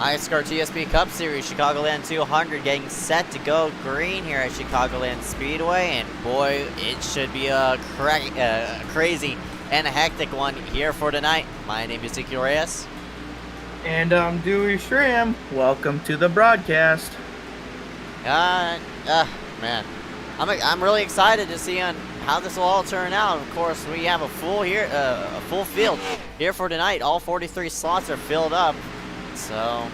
iSCAR TSP Cup Series, Chicagoland 200, getting set to go green here at Chicagoland Speedway, and boy, it should be a crazy and a hectic one here for tonight. My name is Ezeckiel Reyes. And I'm Dewey Schramm. Welcome to the broadcast. Man, I'm really excited to see on how this will all turn out. Of course, we have a full field here for tonight. All 43 slots are filled up. So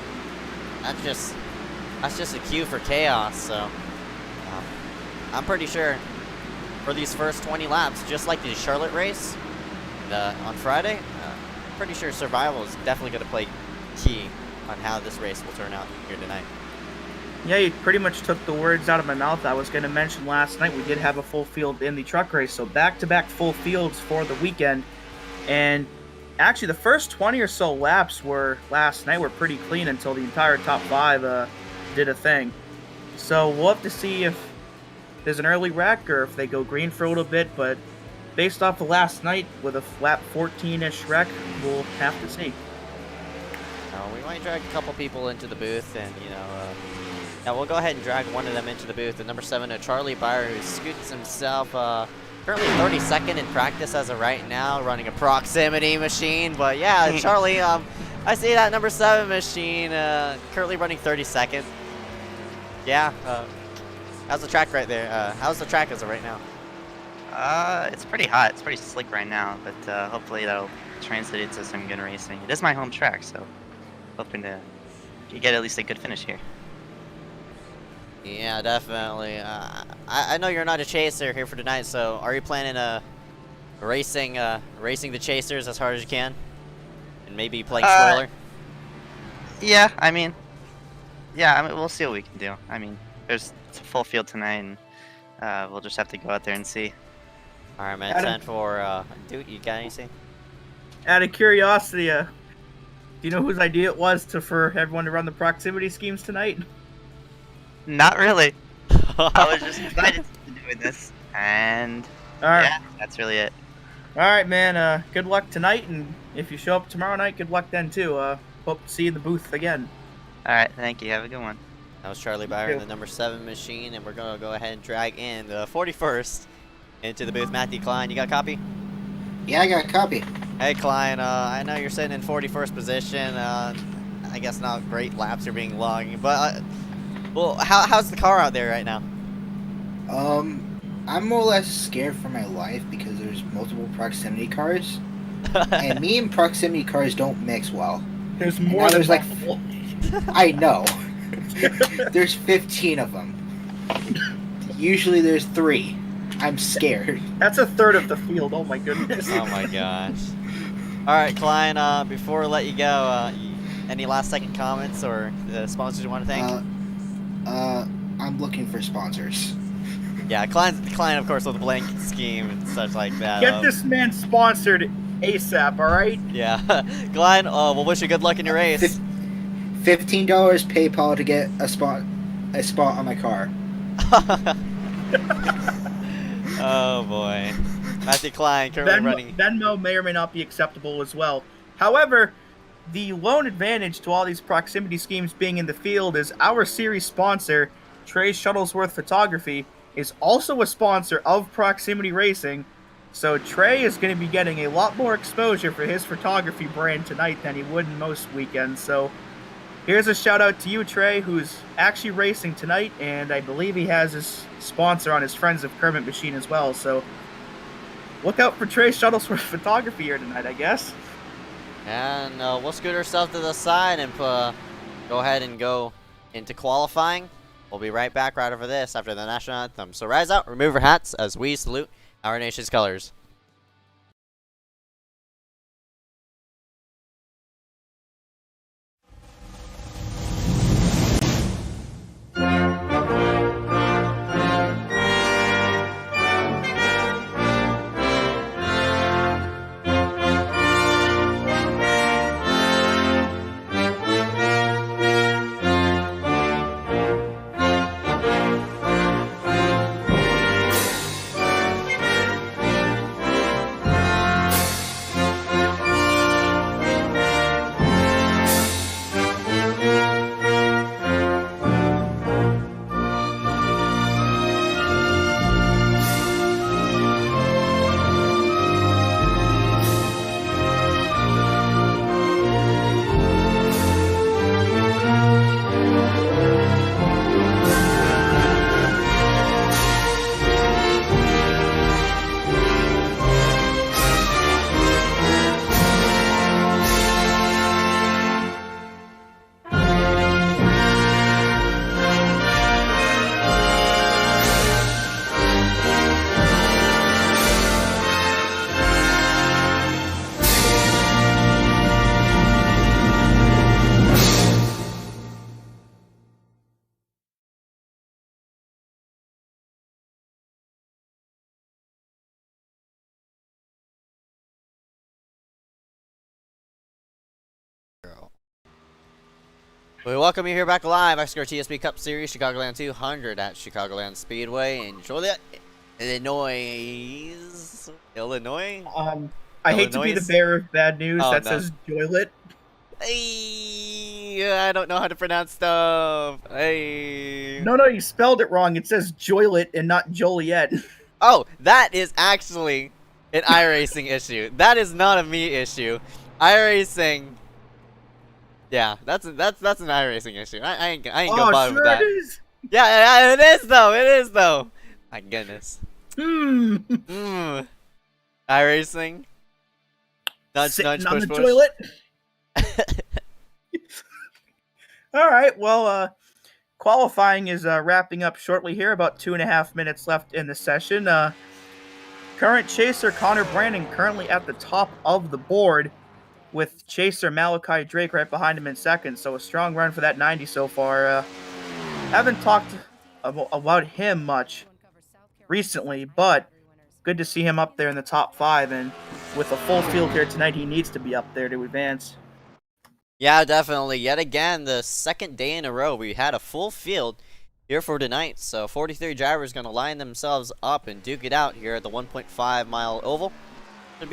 that's just a cue for chaos. So I'm pretty sure for these first 20 laps, just like the Charlotte race on Friday, pretty sure survival is definitely going to play key on how this race will turn out here tonight. Yeah, you pretty much took the words out of my mouth. I was going to mention last night we did have a full field in the truck race, so back-to-back full fields for the weekend. And actually, the first 20 or so laps last night were pretty clean until the entire top 5 did a thing. So we'll have to see if there's an early wreck or if they go green for a little bit. But based off of last night with a lap 14-ish wreck, we'll have to see. We might drag a couple people into the booth, and yeah, we'll go ahead and drag one of them into the booth. The number 7, Charlie Byer, who scoots himself. Currently 32nd in practice as of right now, running a proximity machine. But yeah, Charlie, I see that number 7 machine currently running 32nd. Yeah, how's the track right there? How's the track as of right now? It's pretty hot. It's pretty slick right now, but hopefully that'll translate into some good racing. It is my home track, so hoping to get at least a good finish here. Yeah, definitely. I know you're not a chaser here for tonight, so are you planning racing the chasers as hard as you can, and maybe playing spoiler? Yeah, I mean, we'll see what we can do. I mean, it's a full field tonight, and we'll just have to go out there and see. All right, man. Time for dude. You got anything? Out of curiosity, do you know whose idea it was for everyone to run the proximity schemes tonight? Not really. I was just excited to doing this, and yeah, that's really it. All right, man. Good luck tonight, and if you show up tomorrow night, good luck then too. Hope to see you in the booth again. All right, thank you. Have a good one. That was Charlie Byer in the number 7 machine, and we're gonna go ahead and drag in the 41st into the booth. Matthew Klein, you got a copy? Yeah, I got a copy. Hey Klein, I know you're sitting in 41st position. I guess not great laps are being logged, but well, how's the car out there right now? I'm more or less scared for my life because there's multiple proximity cars, and me and proximity cars don't mix well. There's more than like I know. There's 15 of them. Usually there's 3. I'm scared. That's a third of the field. Oh my goodness. Oh my gosh. All right, Klein. Before we let you go, any last-second comments or sponsors you want to thank? I'm looking for sponsors. Yeah, Klein, of course, with the blanket scheme and such like that. Get this man sponsored ASAP, all right? Yeah, Klein. We'll wish you good luck in your race. $15 PayPal to get a spot on my car. Oh boy, Matthew Klein currently running. Venmo may or may not be acceptable as well. However, the lone advantage to all these proximity schemes being in the field is our series sponsor, Trey Shuttlesworth Photography, is also a sponsor of Proximity Racing. So Trey is going to be getting a lot more exposure for his photography brand tonight than he would in most weekends. So here's a shout out to you, Trey, who's actually racing tonight, and I believe he has his sponsor on his Friends of Kermit machine as well. So look out for Trey Shuttlesworth Photography here tonight, I guess. And we'll scoot ourselves to the side and go ahead and go into qualifying. We'll be right back right over this after the national anthem. So rise out, remove your hats as we salute our nation's colors. We welcome you here back live. iSCAR TSP Cup Series, Chicagoland 200 at Chicagoland Speedway in Joliet, Illinois. Illinois? I hate to be the bearer of bad news. Oh, that no. says Joylet. Hey, I don't know how to pronounce stuff. Hey. No, you spelled it wrong. It says Joylet and not Joliet. Oh, that is actually an iRacing issue. That is not a me issue. iRacing. Yeah, that's an iRacing issue. I ain't gonna bother with that. It is. Yeah, it is though. It is though. My goodness. iRacing. Nudge, Sitting nudge, on push, the push. toilet. All right. Well, qualifying is wrapping up shortly here. About 2.5 minutes left in the session. Current chaser Connor Brandon currently at the top of the board, with chaser Malachi Drake right behind him in second. So a strong run for that 90 so far. Haven't talked about him much recently, but good to see him up there in the top 5. And with a full field here tonight, he needs to be up there to advance. Yeah, definitely. Yet again, the second day in a row, we had a full field here for tonight. So 43 drivers going to line themselves up and duke it out here at the 1.5-mile oval. Should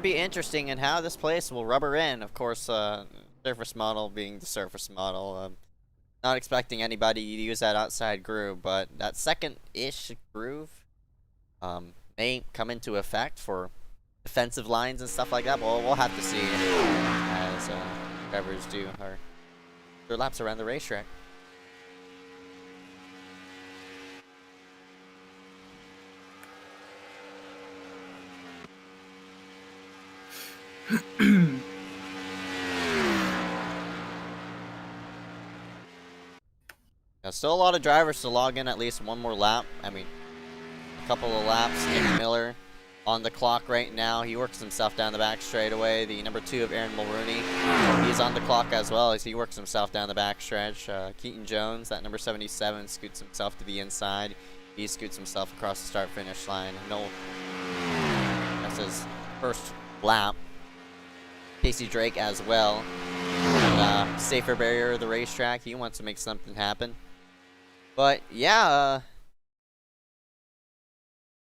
be interesting in how this place will rubber in. Of course, surface model being the surface model. Not expecting anybody to use that outside groove, but that second-ish groove may come into effect for defensive lines and stuff like that. But we'll have to see as drivers do their laps around the racetrack. Still a lot of drivers to log in at least one more lap. I mean, a couple of laps. Nick Miller on the clock right now. He works himself down the back straightaway. The number 2 of Aaron Mulrooney, he's on the clock as well as he works himself down the back stretch. Keaton Jones, that number 77, scoots himself to the inside. He scoots himself across the start-finish line. That's his first lap. Casey Drake as well. And, safer barrier of the racetrack. He wants to make something happen. But yeah,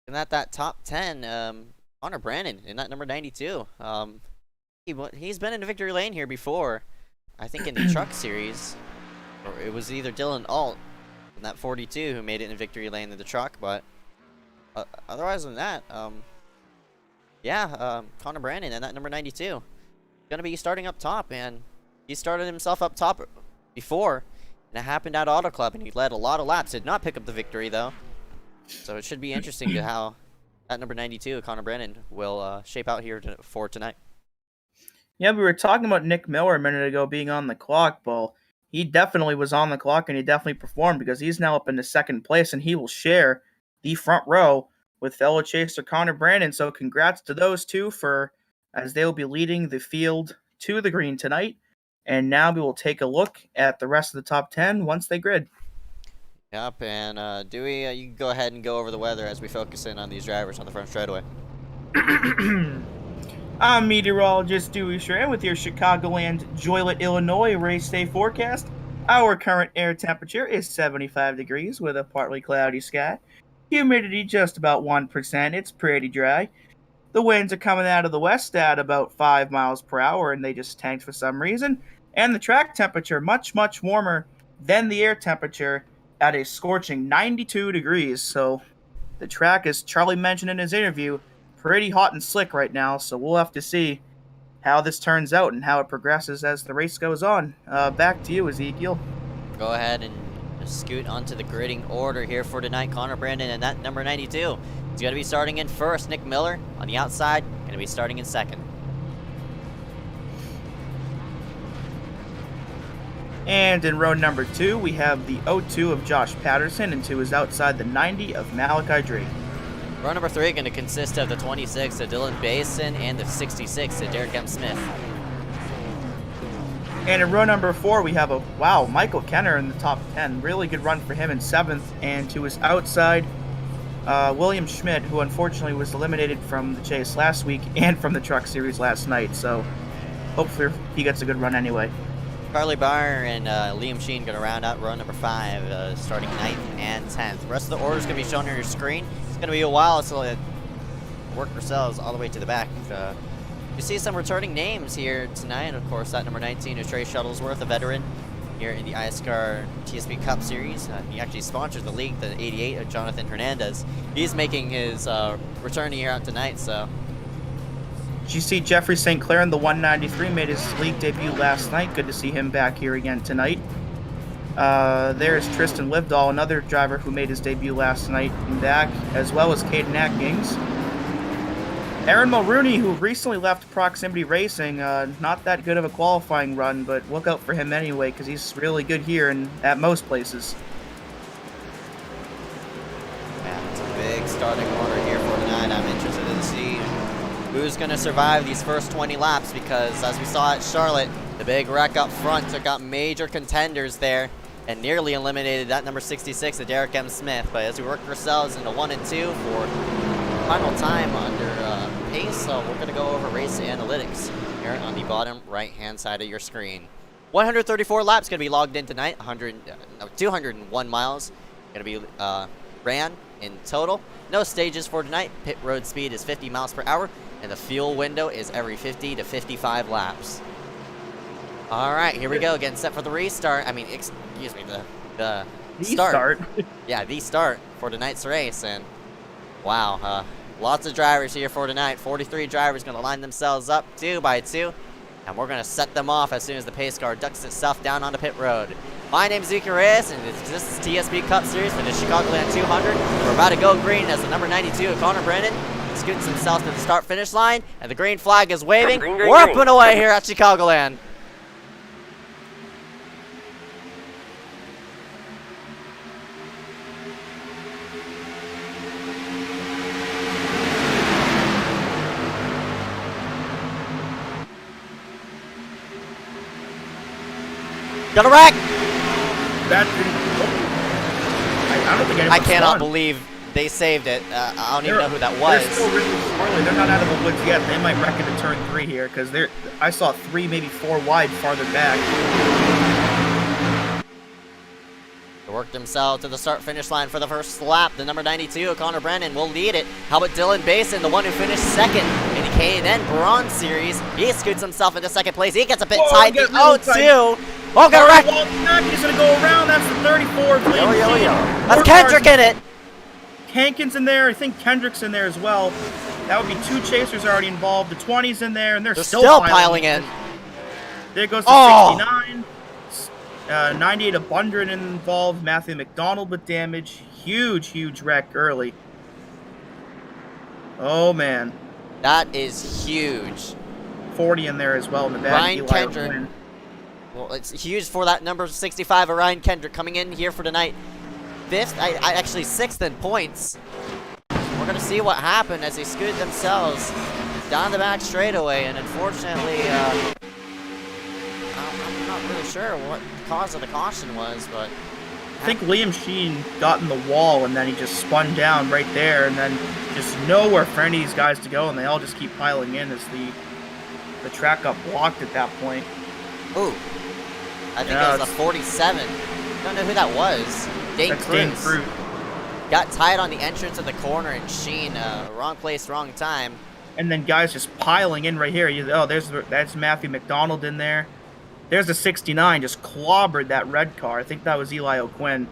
and at that top 10, Connor Brandon in that number 92. He's been in victory lane here before. I think in the truck series, or it was either Dylan Alt in that 42 who made it in victory lane in the truck. But otherwise than that, Connor Brandon in that number 92 gonna be starting up top, and he started himself up top before. And it happened at Auto Club, and he led a lot of laps. Did not pick up the victory, though. So it should be interesting to how that number 92, Connor Brandon, will shape out here for tonight. Yeah, we were talking about Nick Miller a minute ago being on the clock. Well, he definitely was on the clock, and he definitely performed because he's now up into second place, and he will share the front row with fellow chaser Connor Brandon. So congrats to those two as they will be leading the field to the green tonight. And now we will take a look at the rest of the top 10 once they grid. Yep, and Dewey, you can go ahead and go over the weather as we focus in on these drivers on the front straightaway. I'm meteorologist Dewey Schramm with your Chicagoland, Joliet, Illinois race day forecast. Our current air temperature is 75 degrees with a partly cloudy sky. Humidity just about 1%. It's pretty dry. The winds are coming out of the west at about 5 miles per hour, and they just tanked for some reason. And the track temperature much, much warmer than the air temperature at a scorching 92 degrees. So the track, as Charlie mentioned in his interview, pretty hot and slick right now. So we'll have to see how this turns out and how it progresses as the race goes on. Back to you, Ezeckiel. Go ahead and scoot onto the gridding order here for tonight. Connor Brandon and that number 92. He's going to be starting in first. Nick Miller on the outside, going to be starting in second. And in row number 2, we have the 02 of Josh Patterson, and to his outside the 90 of Malachi Drake. Row number 3 going to consist of the 26 of Dylan Basin and the 66 of Derek M. Smith. And in row number 4, we have Michael Kenner in the top 10. Really good run for him in 7th. And to his outside, William Schmidt, who unfortunately was eliminated from the chase last week and from the truck series last night. So hopefully he gets a good run anyway. Carly Barr and Liam Sheen going to round out row number 5, starting 9th and 10th. The rest of the order is going to be shown on your screen. It's going to be a while until it work ourselves all the way to the back. You see some returning names here tonight. Of course, that number 19 is Trey Shuttlesworth, a veteran here in the iSCAR TSP Cup Series. He actually sponsors the league, the 88 of Jonathan Hernandez. He's making his return here out tonight, so. Did you see Jeffrey St. Clair in the 193 made his league debut last night? Good to see him back here again tonight. There's Tristan Livedall, another driver who made his debut last night back, as well as Caden Atkins. Aaron Mulrooney, who recently left Proximity Racing, not that good of a qualifying run, but look out for him anyway, because he's really good here and at most places. Man, it's a big starting order here for tonight. I'm interested to see who's going to survive these first 20 laps, because as we saw at Charlotte, the big wreck up front took out major contenders there and nearly eliminated that number 66, the Derek M. Smith. But as we work ourselves into 1 and 2 for final time under pace, so we're going to go over race analytics here on the bottom right-hand side of your screen. 134 laps going to be logged in tonight. 201 miles going to be ran in total. No stages for tonight. Pit road speed is 50 miles per hour, and the fuel window is every 50 to 55 laps. All right, here we go. Getting set for the restart. I mean, excuse me, the start. Yeah, the start for tonight's race, and wow, lots of drivers here for tonight. 43 drivers going to line themselves up 2 by 2, and we're going to set them off as soon as the pace car ducks itself down onto pit road. My name is Ezeckiel Reyes, and this is TSP Cup Series for the Chicagoland 200. We're about to go green as the number 92, Connor Brennan, scoots himself to the start-finish line, and the green flag is waving. We're up and away here at Chicagoland. Got a wreck! I don't think I cannot believe they saved it. I don't even know who that was. They're still really squirrely. They're not out of the woods yet. They might wreck into turn 3 here, because I saw 3, maybe 4 wide farther back. They worked themselves to the start-finish line for the first lap. The number 92, Connor Brennan, will lead it. How about Dylan Basin, the one who finished second in the K&N Bronze Series? He scoots himself into second place. He gets a bit tight. The 02. Oh, got a wreck! He's going to go around. That's the 34. That's Kendrick in it. Hankins in there. I think Kendrick's in there as well. That would be 2 chasers already involved. The 20's in there, and they're still piling in. There goes the 69. 98 Abundant involved. Matthew McDonald with damage. Huge wreck early. Oh, man. That is huge. 40 in there as well in the back. Ryan Kendrick. Well, it's huge for that number 65, Ryan Kendrick, coming in here for tonight. 5th, actually 6th in points. We're going to see what happened as they scooted themselves down the back straightaway, and unfortunately, I'm not really sure what the cause of the caution was, but I think Liam Sheen got in the wall, and then he just spun down right there, and then just nowhere for any of these guys to go, and they all just keep piling in as the track got blocked at that point. Ooh. I think that was the 47. I don't know who that was. Dane Cruz. Got tied on the entrance of the corner, and Sheen, wrong place, wrong time. And then guys just piling in right here. That's Matthew McDonald in there. There's the 69, just clobbered that red car. I think that was Eli O'Quinn.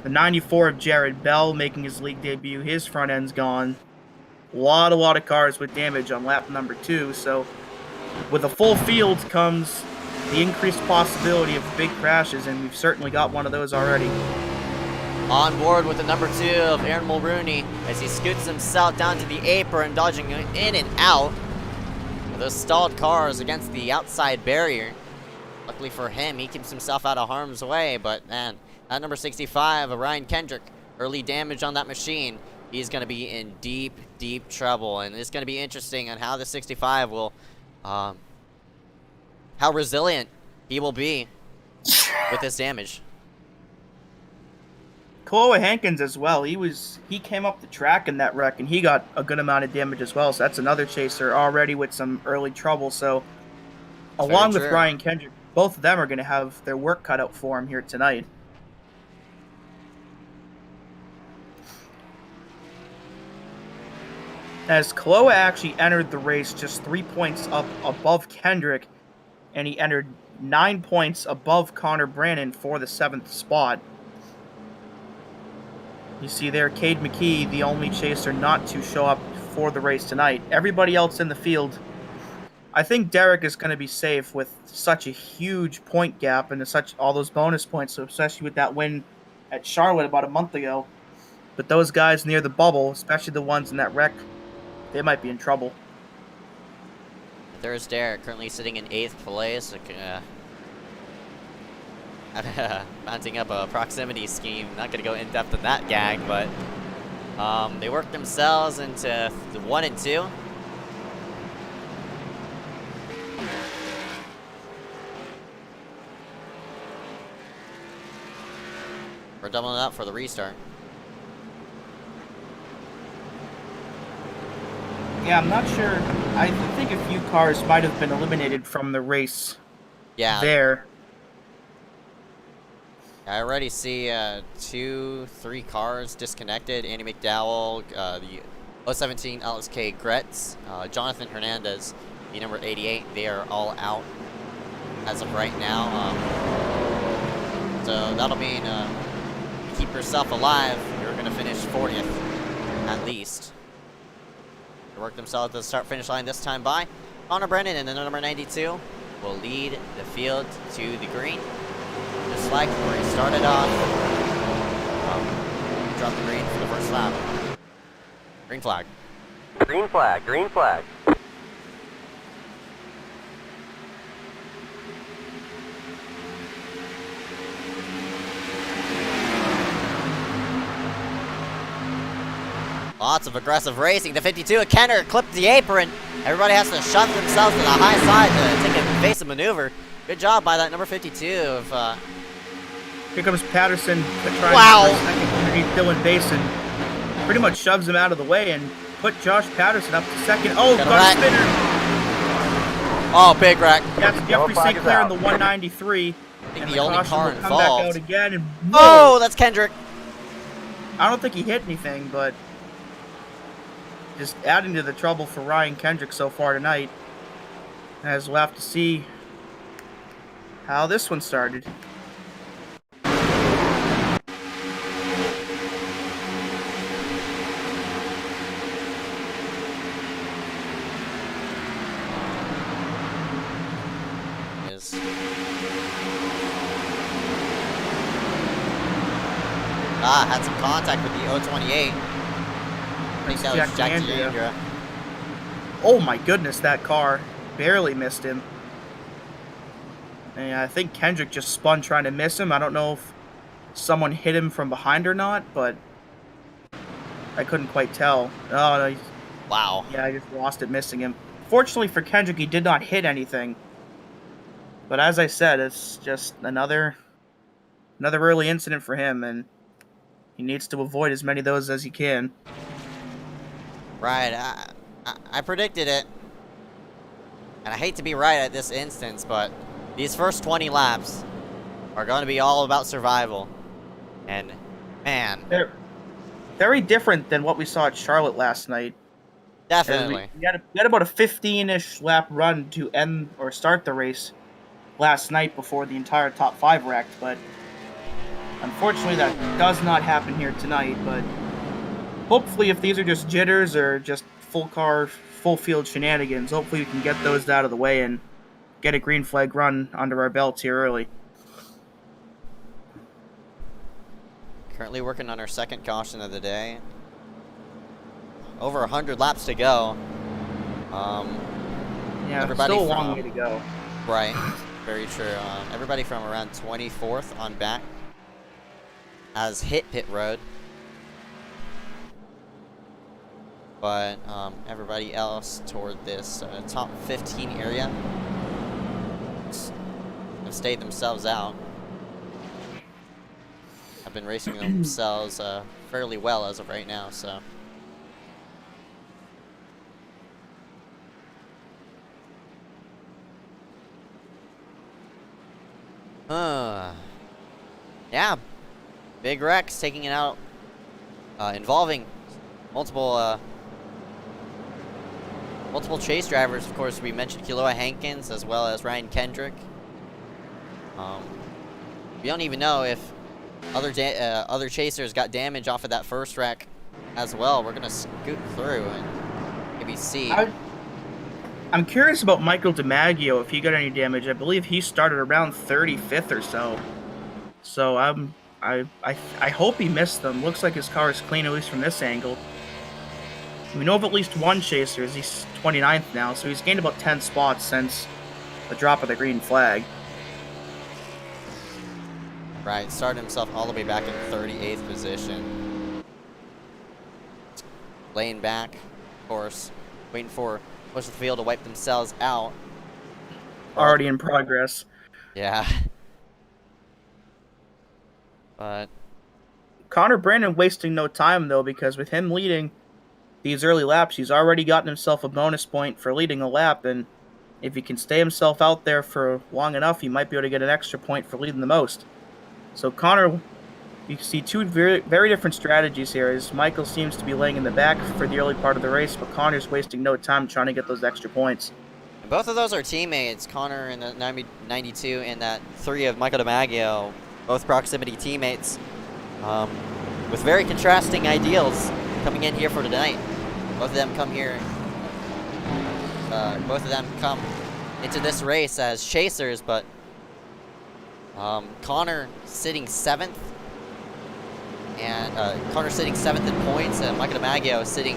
The 94 of Jared Bell making his league debut. His front end's gone. A lot of cars with damage on lap number 2. So with a full field comes the increased possibility of big crashes, and we've certainly got one of those already. On board with the number 2 of Aaron Mulrooney as he scoots himself down to the apron, dodging in and out of those stalled cars against the outside barrier. Luckily for him, he keeps himself out of harm's way, but man, that number 65 of Ryan Kendrick, early damage on that machine. He's going to be in deep trouble, and it's going to be interesting on how the 65 will, how resilient he will be with this damage. Chloe Hankins as well. He came up the track in that wreck, and he got a good amount of damage as well. So that's another chaser already with some early trouble. So along with Ryan Kendrick, both of them are going to have their work cut out for them here tonight. As Kaloa actually entered the race just 3 points up above Kendrick, and he entered 9 points above Connor Brannon for the 7th spot. You see there, Cade McKee, the only chaser not to show up for the race tonight. Everybody else in the field, I think Derek is going to be safe with such a huge point gap and such all those bonus points, especially with that win at Charlotte about a month ago. But those guys near the bubble, especially the ones in that wreck, they might be in trouble. There's Derek, currently sitting in 8th place. Mounting up a proximity scheme. Not going to go in depth in that gag, but they worked themselves into the 1 and 2. We're doubling up for the restart. Yeah, I'm not sure. I think a few cars might have been eliminated from the race. Yeah. There. I already see 2, 3 cars disconnected. Andy McDowell, the 017 Alex K. Gretz, Jonathan Hernandez, the number 88. They are all out as of right now. So that'll mean keep yourself alive. You're going to finish 40th at least. They work themselves to the start-finish line this time by Connor Brennan, and the number 92 will lead the field to the green. Just like where he started off. Drop the green for the first lap. Green flag. Green flag, green flag. Lots of aggressive racing. The 52 of Kenner clipped the apron. Everybody has to shove themselves to the high side to take an evasive maneuver. Good job by that number 52 of... Here comes Patterson trying Wow. to second underneath Dylan Basin. Pretty much shoves him out of the way and put Josh Patterson up to second. Oh, Got a gun wreck. spinner. Oh, big wreck. That's Jeffrey flag St. is Clair in out. the 193. I think And the only caution car will come back out involved. again. And Oh, that's Kendrick. I don't think he hit anything, but just adding to the trouble for Ryan Kendrick so far tonight. As we'll have to see how this one started. Had some contact with the 028. I think that was Jack DeAndrea. Oh my goodness, that car barely missed him. And I think Kendrick just spun trying to miss him. I don't know if someone hit him from behind or not, but I couldn't quite tell. Oh, no, Wow. yeah, I just lost it missing him. Fortunately for Kendrick, he did not hit anything. But as I said, it's just another early incident for him, and he needs to avoid as many of those as he can. Right. I predicted it. And I hate to be right at this instance, but these first 20 laps are going to be all about survival. And, man. They're very different than what we saw at Charlotte last night. Definitely. We had about a 15-ish lap run to end or start the race last night before the entire top 5 wrecked, but unfortunately that does not happen here tonight. But hopefully, if these are just jitters or just full car, full field shenanigans, hopefully we can get those out of the way and get a green flag run under our belts here early. Currently working on our second caution of the day. Over 100 laps to go. Yeah, everybody still a long from- way to go. Right. Very true. Everybody from around 24th on back has hit pit road. But everybody else toward this top 15 area have stayed themselves out. Have been racing themselves fairly well as of right now, so. Yeah. Big wrecks taking it out, involving multiple chase drivers. Of course, we mentioned Kealoha Hankins as well as Ryan Kendrick. We don't even know if other chasers got damage off of that first wreck as well. We're gonna scoot through and maybe see. I'm curious about Michael DiMaggio, if he got any damage. I believe he started around 35th or so. So I hope he missed them. Looks like his car is clean, at least from this angle. We know of at least one chaser, as he's 29th now, so he's gained about 10 spots since the drop of the green flag. Right, started himself all the way back in 38th position. Laying back, of course, waiting for most of the field to wipe themselves out. Already in progress. Yeah. But Connor Brandon wasting no time, though, because with him leading these early laps, he's already gotten himself a bonus point for leading a lap, and if he can stay himself out there for long enough, he might be able to get an extra point for leading the most. So Connor, you see two very, very different strategies here, as Michael seems to be laying in the back for the early part of the race, but Connor's wasting no time trying to get those extra points. and both of those are teammates. Connor in the 92 and that 3 of Michael DiMaggio, both proximity teammates, with very contrasting ideals coming in here for tonight. Both of them come here. Both of them come into this race as chasers, but Connor sitting 7th, and Connor sitting 7th in points, and Michael DiMaggio sitting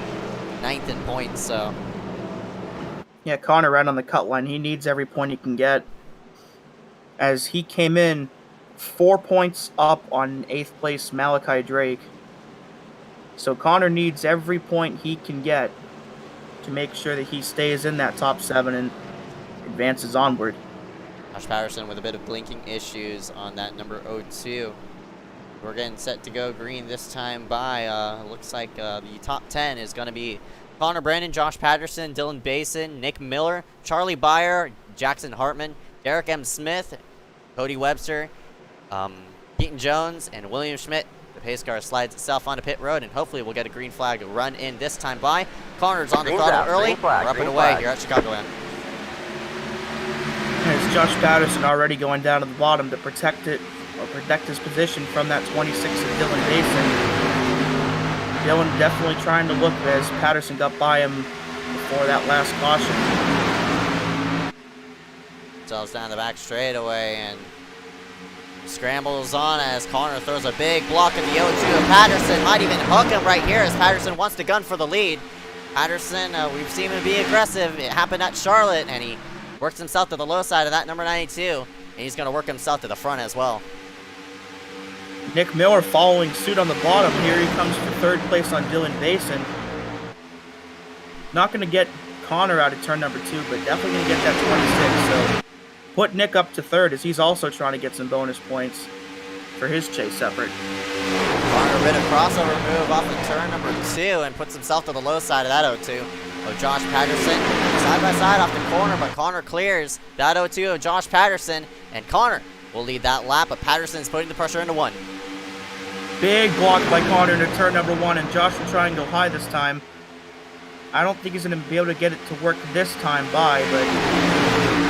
9th in points. So yeah, Connor right on the cut line. He needs every point he can get, as he came in 4 points up on 8th place Malachi Drake. So Connor needs every point he can get to make sure that he stays in that top 7 and advances onward. Josh Patterson with a bit of blinking issues on that number 02. We're getting set to go green this time by, looks like the top 10 is going to be Connor Brandon, Josh Patterson, Dylan Basin, Nick Miller, Charlie Byer, Jackson Hartman, Derek M. Smith, Cody Webster, Keaton Jones, and William Schmidt. The pace car slides itself onto pit road, and hopefully we'll get a green flag run in this time by. Connor's on the Green throttle flag, early. green flag, We're up and green away flag. here at Chicagoland. As Josh Patterson already going down to the bottom to protect his position from that 26 of Dylan Basin. Dylan definitely trying to look as Patterson got by him before that last caution. Sells down the back straightaway and scrambles on as Connor throws a big block in the 0-2. Patterson might even hook him right here as Patterson wants to gun for the lead. Patterson, we've seen him be aggressive. It happened at Charlotte, and he works himself to the low side of that number 92, and he's going to work himself to the front as well. Nick Miller following suit on the bottom. Here he comes for 3rd place on Dylan Basin. Not going to get Connor out of turn number 2, but definitely going to get that 26. So put Nick up to 3rd, as he's also trying to get some bonus points for his chase effort. Connor a bit of crossover move off of turn number 2 and puts himself to the low side of that 0-2. Of Josh Patterson side by side off the corner, but Connor clears that 0-2 of Josh Patterson, and Connor will lead that lap, but Patterson's putting the pressure into 1. Big block by Connor into turn number 1, and Josh will try and go high this time. I don't think he's going to be able to get it to work this time by, but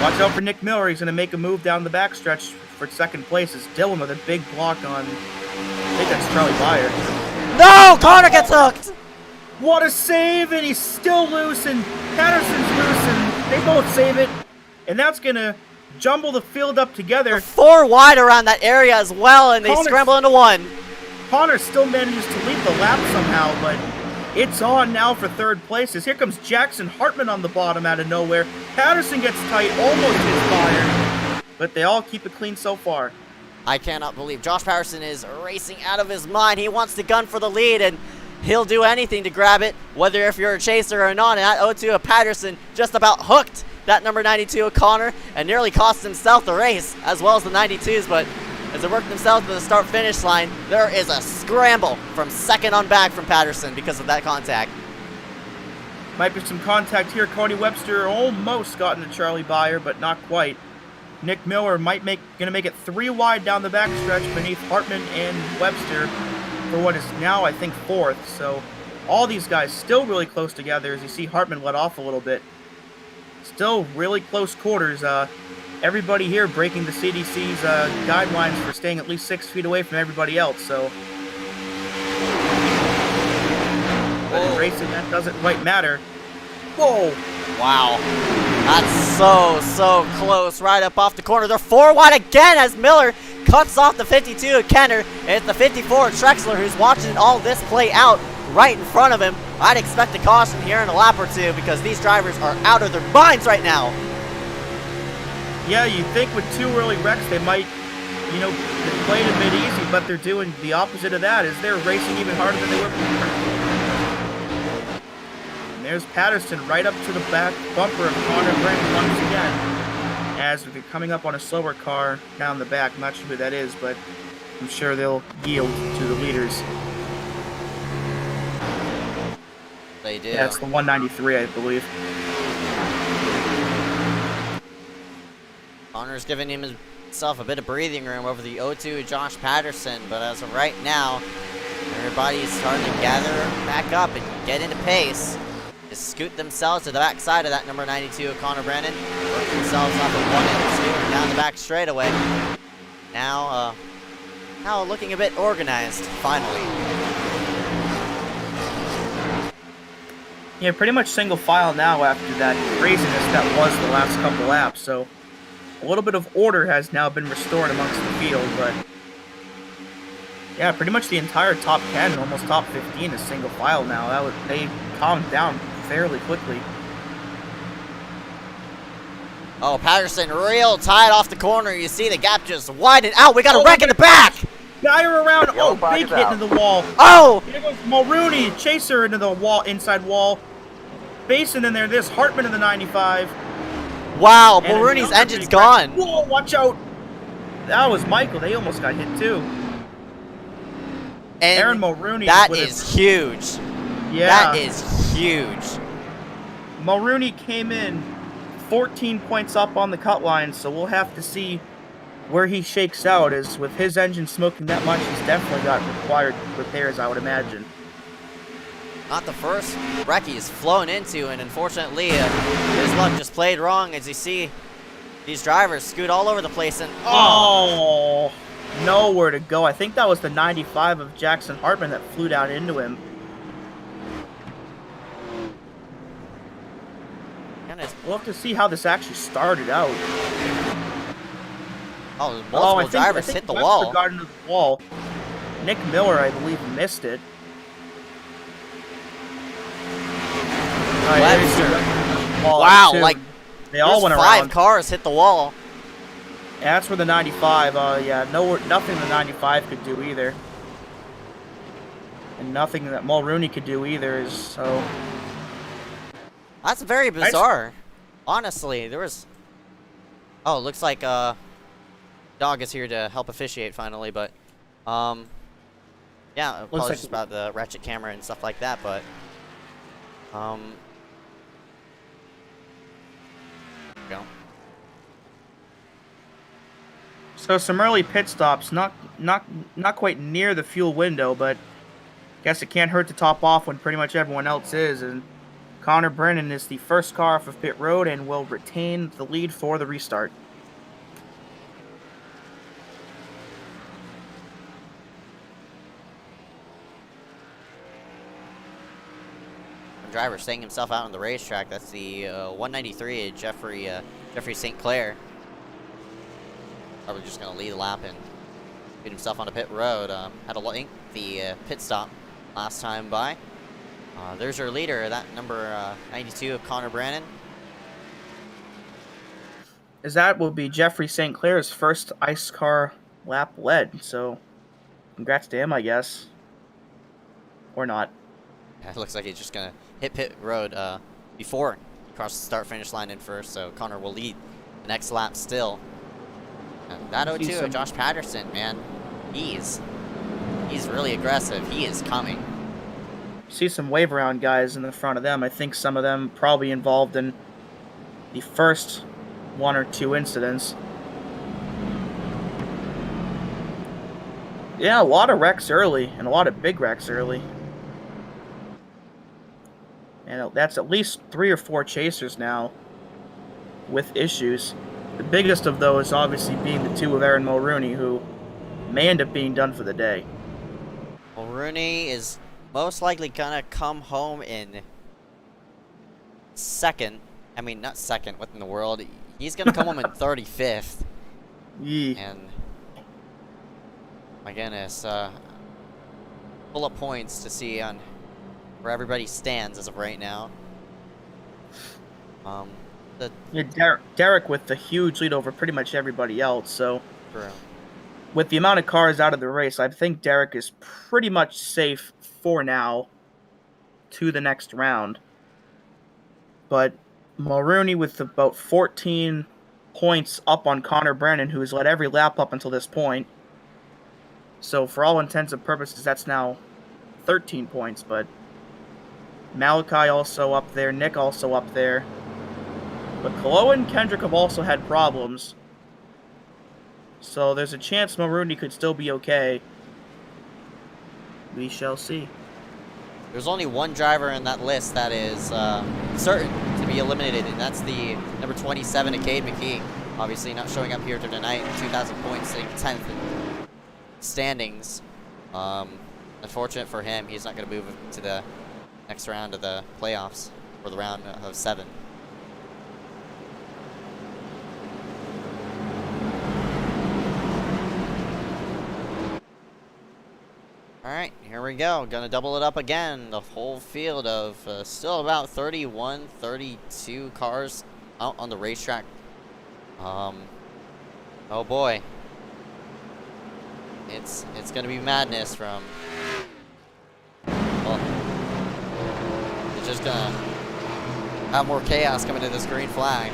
watch out for Nick Miller. He's going to make a move down the backstretch for 2nd place. It's Dylan with a big block on, I think that's Charlie Byer. No! Connor gets hooked! What a save, and he's still loose, and Patterson's loose, and they both save it. And that's going to jumble the field up together. 4 wide around that area as well, and they Connor's- scramble into 1. Connor still manages to lead the lap somehow, but it's on now for 3rd place. As here comes Jackson Hartman on the bottom out of nowhere. Patterson gets tight, almost hits Byer, but they all keep it clean so far. I cannot believe Josh Patterson is racing out of his mind. He wants to gun for the lead, and he'll do anything to grab it, whether if you're a chaser or not. And that 0-2 of Patterson just about hooked that number 92 of Connor and nearly cost himself the race, as well as the 92s. But as they work themselves to the start-finish line, there is a scramble from 2nd on back from Patterson because of that contact. Might be some contact here. Cody Webster almost got into Charlie Byer, but not quite. Nick Miller gonna make it 3 wide down the backstretch beneath Hartman and Webster for what is now, I think, 4th. So all these guys still really close together. As you see, Hartman let off a little bit. Still really close quarters. Everybody here breaking the CDC's guidelines for staying at least 6 feet away from everybody else. So, but in racing, that doesn't quite matter. Whoa! Wow. That's so close. Right up off the corner. They're 4 wide again as Miller cuts off the 52 of Kenner. And it's the 54 of Trexler who's watching all this play out right in front of him. I'd expect a caution here in a lap or 2 because these drivers are out of their minds right now. Yeah, you'd think with 2 early wrecks they might, you know, play it a bit easy, but they're doing the opposite of that, is they're racing even harder than they were before. And there's Patterson right up to the back bumper of Connor Brennan once again, as they're coming up on a slower car down the back. I'm not sure who that is, but I'm sure they'll yield to the leaders. They do. Yeah, it's the 193, I believe. Connor's giving himself a bit of breathing room over the 0-2 Josh Patterson, but as of right now, everybody's starting to gather back up and get into pace. Just scoot themselves to the back side of that number 92 of Connor Brennan. Work themselves off of 1 and 2 and down the back straightaway. Now looking a bit organized, finally. Yeah, pretty much single file now after that craziness that was the last couple laps, so a little bit of order has now been restored amongst the field, but yeah, pretty much the entire top 10, almost top 15 is single file now. They calmed down fairly quickly. Oh, Patterson real tight off the corner. You see the gap just widen out. We got a wreck in the back. Gyre around. Yellow Oh, flag big is hit out. into the wall. Oh! Here goes Mulrooney. Chaser into the wall, inside wall. Basin in there. This Hartman in the 95. Wow, And Mulrooney's another engine's big wreck. gone. Whoa, watch out. That was Michael. They almost got hit too. And Aaron Mulrooney. that with is huge. Yeah. That is huge. Mulrooney came in 14 points up on the cut line, so we'll have to see where he shakes out. As with his engine smoking that much, he's definitely got required repairs, I would imagine. Not the first wreck he's flown into, and unfortunately, his luck just played wrong. As you see, these drivers scoot all over the place, and Oh, nowhere to go. I think that was the 95 of Jackson Hartman that flew down into him. We'll have to see how this actually started out. Oh, multiple drivers hit the wall. Got into the wall. Nick Miller, I believe, missed it. Wow, like they all went five around. cars hit the wall. Yeah, that's where the 95. Yeah, nothing the 95 could do either, and nothing that Mulrooney could do either. Is so. That's very bizarre. Honestly, there was. Oh, looks like Dog is here to help officiate finally, but yeah, apologies about the ratchet camera and stuff like that, but go. So some early pit stops, not quite near the fuel window, but guess it can't hurt to top off when pretty much everyone else is. And Connor Brennan is the first car off of pit road and will retain the lead for the restart. Driver staying himself out on the racetrack. That's the 193 Jeffrey St. Clair. Probably just going to lead the lap and get himself on a pit road. Had a lengthy pit stop last time by. There's our leader, that number 92 of Connor Brennan. As that will be Jeffrey St. Clair's first iSCAR lap led. So congrats to him, I guess. Or not. Yeah, it looks like he's just going to hit pit road before he crosses the start-finish line in first, so Connor will lead the next lap still. And that 0-2, Josh Patterson, man, he's really aggressive. He is coming. See some wave around guys in the front of them. I think some of them probably involved in the first 1 or 2 incidents. Yeah, a lot of wrecks early, and a lot of big wrecks early. And that's at least 3 or 4 chasers now with issues. The biggest of those obviously being the 2 of Aaron Mulrooney, who may end up being done for the day. Mulrooney is most likely gonna come home in second. I mean, not second, what in the world? He's gonna come home in 35th. Yee. And my goodness, full of points to see on where everybody stands as of right now. Yeah, Derek with the huge lead over pretty much everybody else, so True. with the amount of cars out of the race, I think Derek is pretty much safe for now to the next round. But Mulrooney with about 14 points up on Connor Brennan, who has led every lap up until this point. So for all intents and purposes, that's now 13 points, but Malachi also up there, Nick also up there. But Kaloa and Kendrick have also had problems. So there's a chance Mulrooney could still be okay. We shall see. There's only one driver in that list that is certain to be eliminated, and that's the number 27, Acade McKee. Obviously not showing up here tonight, 2,000 points, sitting 10th in standings. Unfortunate for him, he's not going to move to the next round of the playoffs, or the round of 7. Alright, here we go. Gonna double it up again. The whole field of still about 31, 32 cars out on the racetrack. Oh boy. It's gonna be madness from... Well, it's just gonna have more chaos coming to this green flag.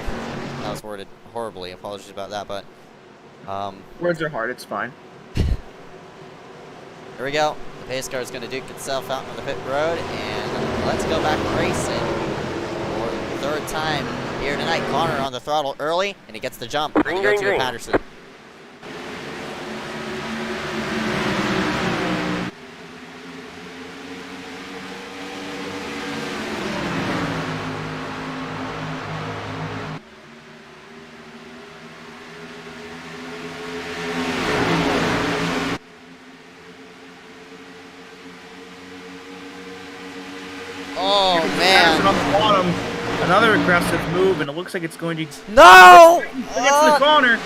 That was worded horribly. Apologies about that, but... Words are hard, it's fine. Here we go. The pace car is going to duke itself out on the pit road, and let's go back racing for the 3rd time here tonight. Connor on the throttle early, and he gets the jump. Green, Go green, to green. Patterson. Oh, Patterson man. on the bottom. Another aggressive move, and it looks like it's going to... No! It gets the Connor.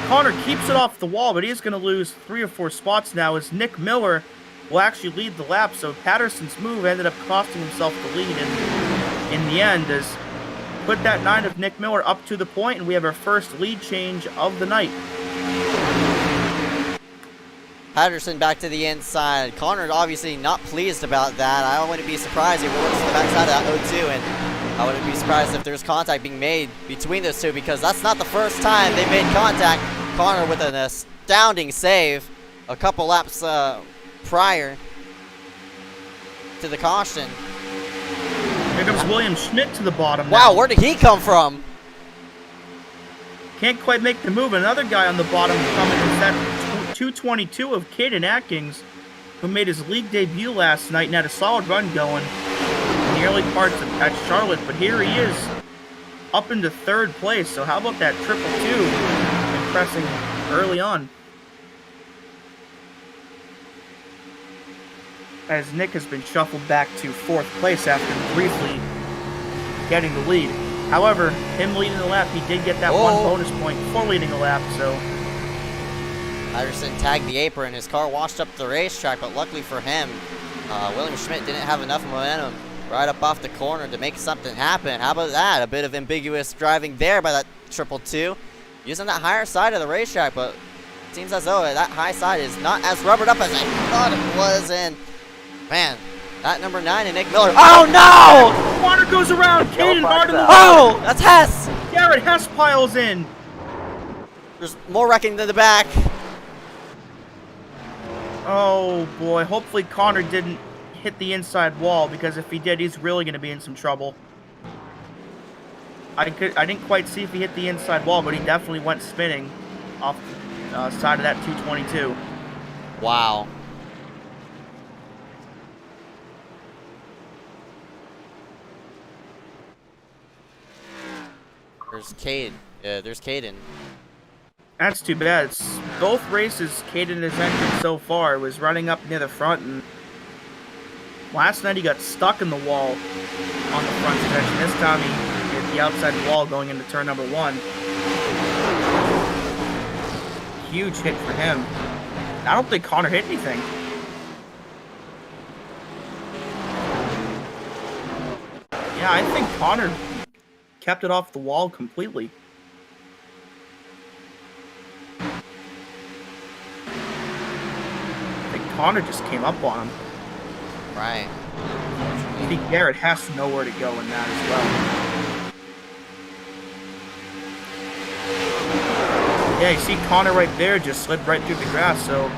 Connor keeps it off the wall, but he is going to lose 3 or 4 spots now as Nick Miller will actually lead the lap. So Patterson's move ended up costing himself the lead in the end, as put that 9 of Nick Miller up to the point, and we have our first lead change of the night. Patterson back to the inside. Connor obviously not pleased about that. I wouldn't be surprised if he works to the backside of that 0-2, and I wouldn't be surprised if there's contact being made between those two, because that's not the first time they've made contact. Connor with an astounding save a couple laps prior to the caution. Here comes William Schmidt to the bottom. Wow, now. where did he come from? Can't quite make the move. Another guy on the bottom coming is that 222 of Caden Atkins, who made his league debut last night and had a solid run going in the early parts at Charlotte. But here he is, up into 3rd place. So how about that 222 impressing early on? As Nick has been shuffled back to 4th place after briefly getting the lead. However, him leading the lap, he did get that one bonus point for leading the lap, so... Patterson tagged the apron. His car washed up the racetrack, but luckily for him, William Schmidt didn't have enough momentum right up off the corner to make something happen. How about that? A bit of ambiguous driving there by that 222. Using that higher side of the racetrack, but it seems as though that high side is not as rubbered up as I thought it was, and man, that number 9 and Nick Miller. Oh no! Connor goes around, Caden hard in the Oh, that's Hess! Garrett Hess piles in. There's more wrecking in the back. Oh boy, hopefully Connor didn't hit the inside wall, because if he did, he's really going to be in some trouble. I didn't quite see if he hit the inside wall, but he definitely went spinning off the side of that 222. Wow. There's Caden. That's too bad. It's both races Caden has entered so far was running up near the front, and last night he got stuck in the wall on the front stretch, and this time he hit the outside wall going into turn number 1. Huge hit for him. I don't think Connor hit anything. Yeah, I think Connor kept it off the wall completely. I think Connor just came up on him. Right. I think Garrett has to know where to go in that as well. Yeah, you see Connor right there just slid right through the grass, so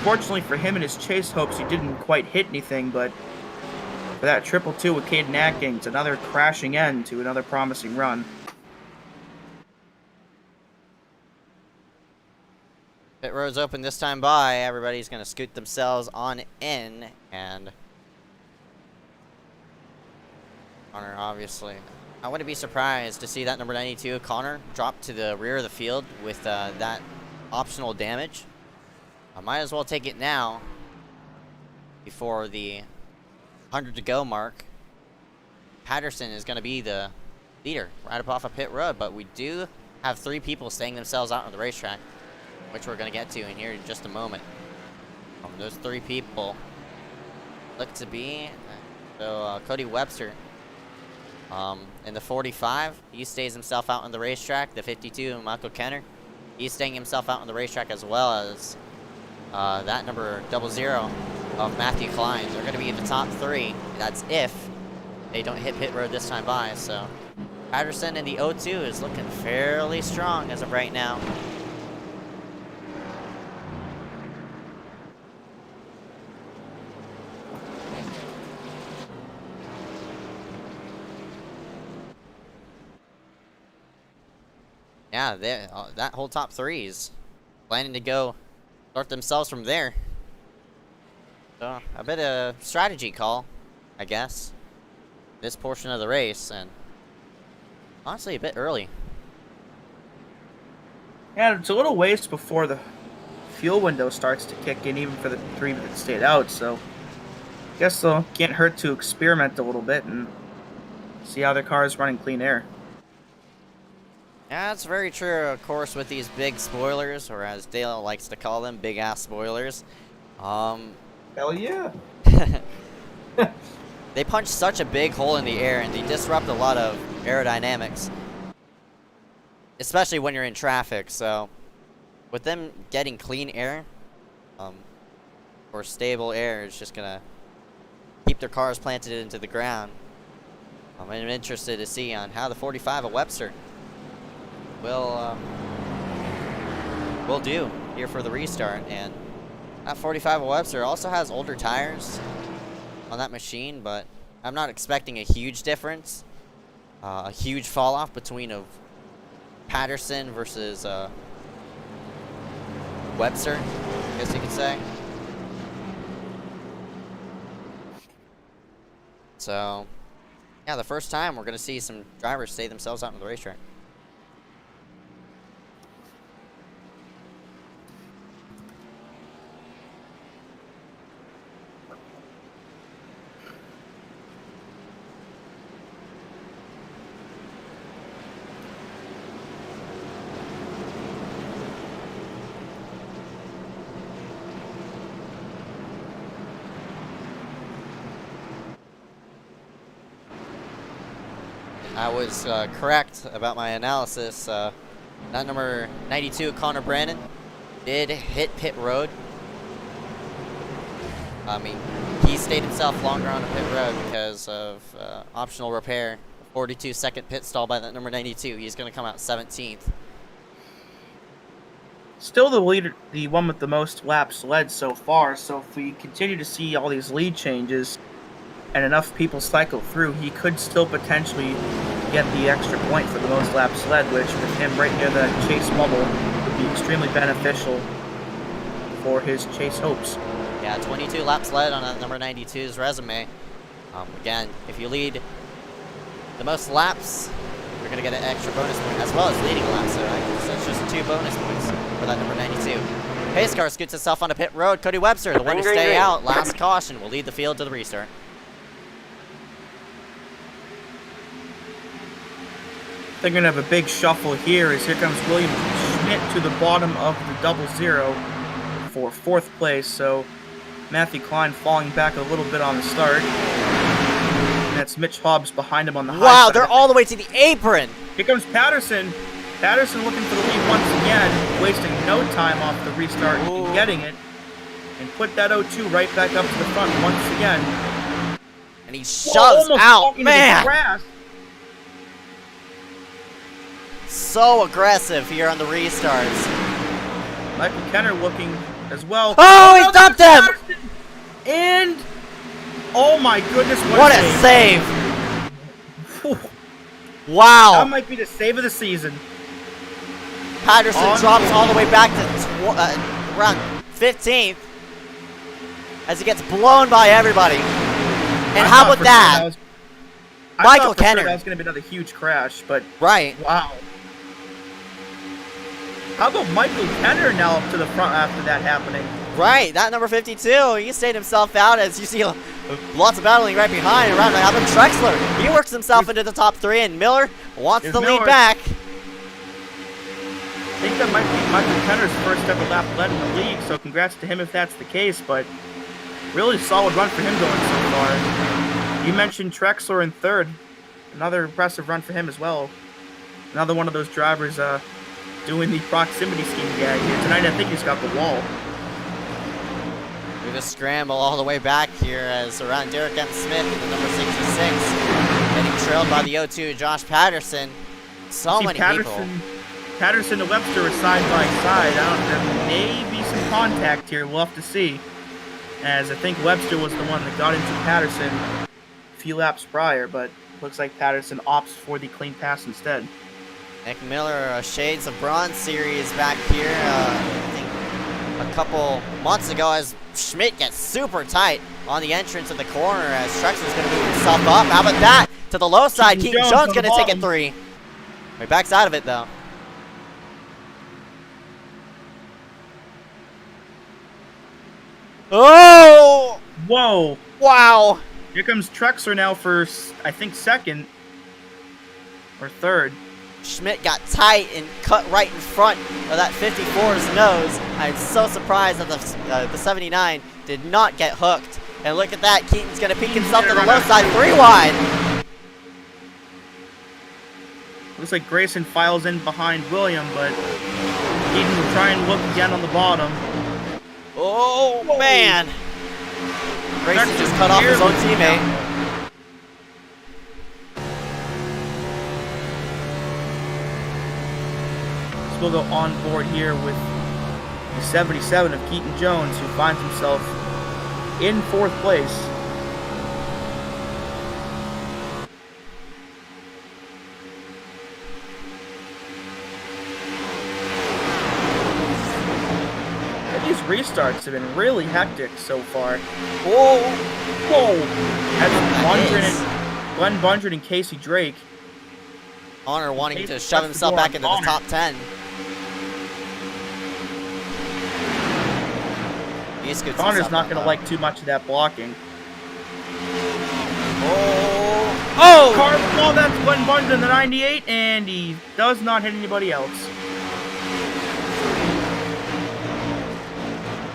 fortunately for him and his chase hopes, he didn't quite hit anything, but for that 2-2 with Caden Atkins, another crashing end to another promising run. Pit road's open this time by. Everybody's going to scoot themselves on in, and Connor, obviously. I wouldn't be surprised to see that number 92, Connor, drop to the rear of the field with that optional damage. I might as well take it now before the 100 to go mark. Patterson is going to be the leader right up off of pit road, but we do have 3 people staying themselves out on the racetrack, which we're going to get to in here in just a moment. Those 3 people look to be Cody Webster in the 45. He stays himself out on the racetrack. The 52, Michael Kenner, he's staying himself out on the racetrack, as well as that number 00 of Matthew Klein. They're going to be in the top 3. That's if they don't hit pit road this time by. So Patterson in the 02 is looking fairly strong as of right now. Yeah, that whole top 3 is planning to go start themselves from there. So, a bit of strategy call, I guess, this portion of the race, and honestly a bit early. Yeah, it's a little ways before the fuel window starts to kick in, even for the 3 that stayed out, so I guess it can't hurt to experiment a little bit and see how their car is running clean air. Yeah, that's very true, of course, with these big spoilers, or as Dale likes to call them, big-ass spoilers. Hell yeah. They punch such a big hole in the air, and they disrupt a lot of aerodynamics, especially when you're in traffic. So with them getting clean air, or stable air, is just gonna keep their cars planted into the ground. I'm interested to see on how the 45 of Webster will do here for the restart. And that 45 of Webster also has older tires on that machine, but I'm not expecting a huge difference, a huge fall off between of Patterson versus Webster, I guess you could say. So yeah, the first time we're gonna see some drivers stay themselves out on the racetrack. I was correct about my analysis. That number 92, Connor Brandon, did hit pit road. I mean, he stayed himself longer on the pit road because of optional repair. 42-second pit stall by that number 92. He's going to come out 17th. Still the leader, the one with the most laps led so far, so if we continue to see all these lead changes and enough people cycle through, he could still potentially get the extra point for the most laps led, which with him right near the chase bubble would be extremely beneficial for his chase hopes. Yeah, 22 laps led on that number 92's resume. Again, if you lead the most laps, you're going to get an extra bonus point, as well as leading laps. So it's just 2 bonus points for that number 92. Pace car scoots itself onto pit road. Cody Webster, the one to stay out. Last caution will lead the field to the restart. They're going to have a big shuffle here as here comes William Schmidt to the bottom of the 00 for 4th place. So Matthew Klein falling back a little bit on the start. And that's Mitch Hobbs behind him on the high Wow, side. they're all the way to the apron. Here comes Patterson. Patterson looking for the lead once again, wasting no time off the restart and getting it. And put that 02 right back up to the front once again. And he shoves out, man. So aggressive here on the restarts. Michael Kenner looking as well. Oh, he dumped him! And oh my goodness, what a save! Wow. That might be the save of the season. Patterson drops all the way back to around 15th as he gets blown by everybody. And how about that? Michael Kenner. That was going to be another huge crash, but right. Wow. How about Michael Kenner now up to the front after that happening? Right, that number 52, he stayed himself out as you see lots of battling right behind. Around Adam Trexler, he works himself into the top 3, and Miller wants the lead back. I think that might be Michael Kenner's first ever lap led in the league, so congrats to him if that's the case, but really solid run for him going so far. You mentioned Trexler in 3rd. Another impressive run for him as well. Another one of those drivers doing the proximity scheme gag here. Tonight I think he's got the wall. We just scramble all the way back here as around Derek M. Smith in the number 66. Getting trailed by the 02, Josh Patterson. So many people. Patterson and Webster are side by side. There may be some contact here. We'll have to see. As I think Webster was the one that got into Patterson a few laps prior, but looks like Patterson opts for the clean pass instead. Nick Miller, Shades of Bronze series back here. I think a couple months ago as Schmidt gets super tight on the entrance of the corner as Trexler's going to move himself up. How about that? To the low side, Keaton Jones going to take it 3. He backs out of it though. Oh! Whoa! Wow! Here comes Trexler now for, I think, 2nd or 3rd. Schmidt got tight and cut right in front of that 54's nose. I'm so surprised that the 79 did not get hooked. And look at that, Keaton's going to peek himself to the low side, 3 wide. Looks like Grayson files in behind William, but Keaton will try and look again on the bottom. Oh, man. Grayson just cut off his own teammate. We'll go on board here with the 77 of Keaton Jones, who finds himself in 4th place. And these restarts have been really hectic so far. Whoa! Whoa! That's Glenn Bundren and Casey Drake. Honor wanting to shove himself back into the top 10. Connor's not going to like too much of that blocking. Oh! Oh! Well, that's Glenn Bundren in the 98, and he does not hit anybody else.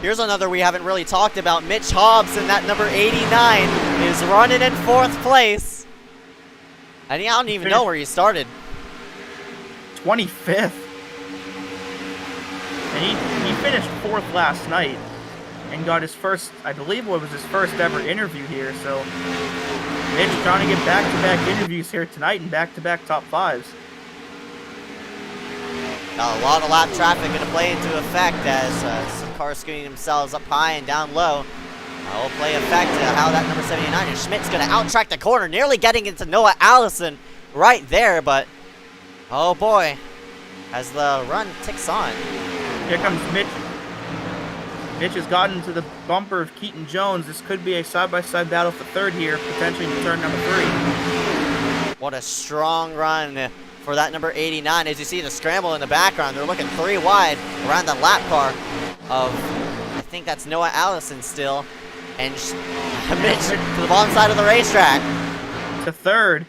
Here's another we haven't really talked about. Mitch Hobbs in that number 89 is running in 4th place. And I don't even know where he started. 25th. And he finished 4th last night. And got his first, I believe what was his first ever interview here, so Mitch trying to get back-to-back interviews here tonight and back-to-back top 5s. Now, a lot of lap traffic going to play into effect as some cars scooting themselves up high and down low. Will play effect to how that number 79 and Schmidt's going to out-track the corner, nearly getting into Noah Allison right there, but oh boy, as the run ticks on. Here comes Mitch Mitch has gotten to the bumper of Keaton Jones. This could be a side-by-side battle for third here, potentially in turn number 3. What a strong run for that number 89. As you see the scramble in the background, they're looking 3 wide around the lap car of, I think that's Noah Allison still. And Mitch to the bottom side of the racetrack. To third.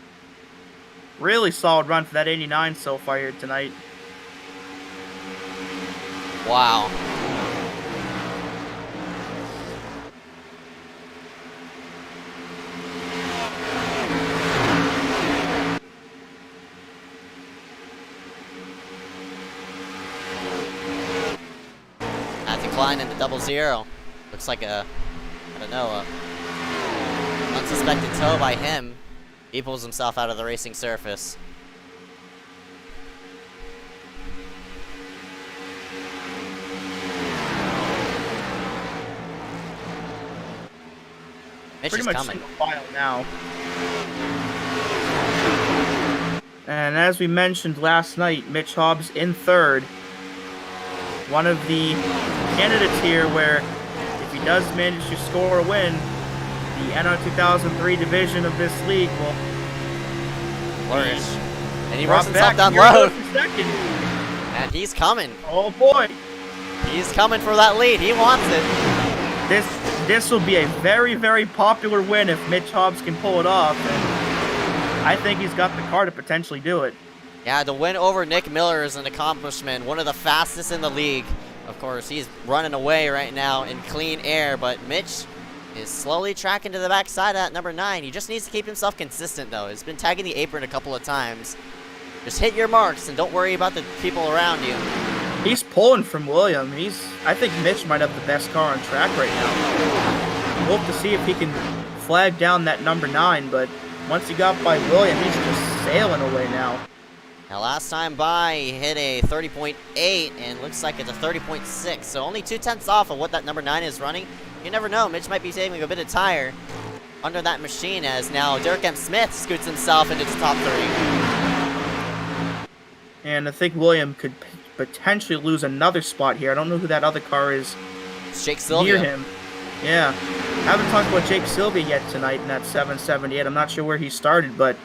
Really solid run for that 89 so far here tonight. Wow. That decline into 00. Looks like a, I don't know, a unsuspected toe by him. He pulls himself out of the racing surface. Mitch Pretty is much coming. single file now. And as we mentioned last night, Mitch Hobbs in third. One of the candidates here where if he does manage to score a win, the NR 2003 division of this league will Flourish. And he drop works himself back down here low. for second. And he's coming. Oh boy. He's coming for that lead. He wants it. This will be a very, very popular win if Mitch Hobbs can pull it off. And I think he's got the car to potentially do it. Yeah, the win over Nick Miller is an accomplishment. One of the fastest in the league. Of course, he's running away right now in clean air, but Mitch is slowly tracking to the backside of that number 9. He just needs to keep himself consistent, though. He's been tagging the apron a couple of times. Just hit your marks and don't worry about the people around you. He's pulling from William. I think Mitch might have the best car on track right now. We'll have to see if he can flag down that number 9, but once he got by William, he's just sailing away now. Now, last time by, he hit a 30.8, and looks like it's a 30.6, so only 0.2 off of what that number 9 is running. You never know, Mitch might be saving a bit of tire under that machine, as now Derek M. Smith scoots himself into the top 3. And I think William could potentially lose another spot here. I don't know who that other car is It's Jake Sylvia. near him. Yeah. Haven't talked about Jake Sylvia yet tonight in that 778. I'm not sure where he started, but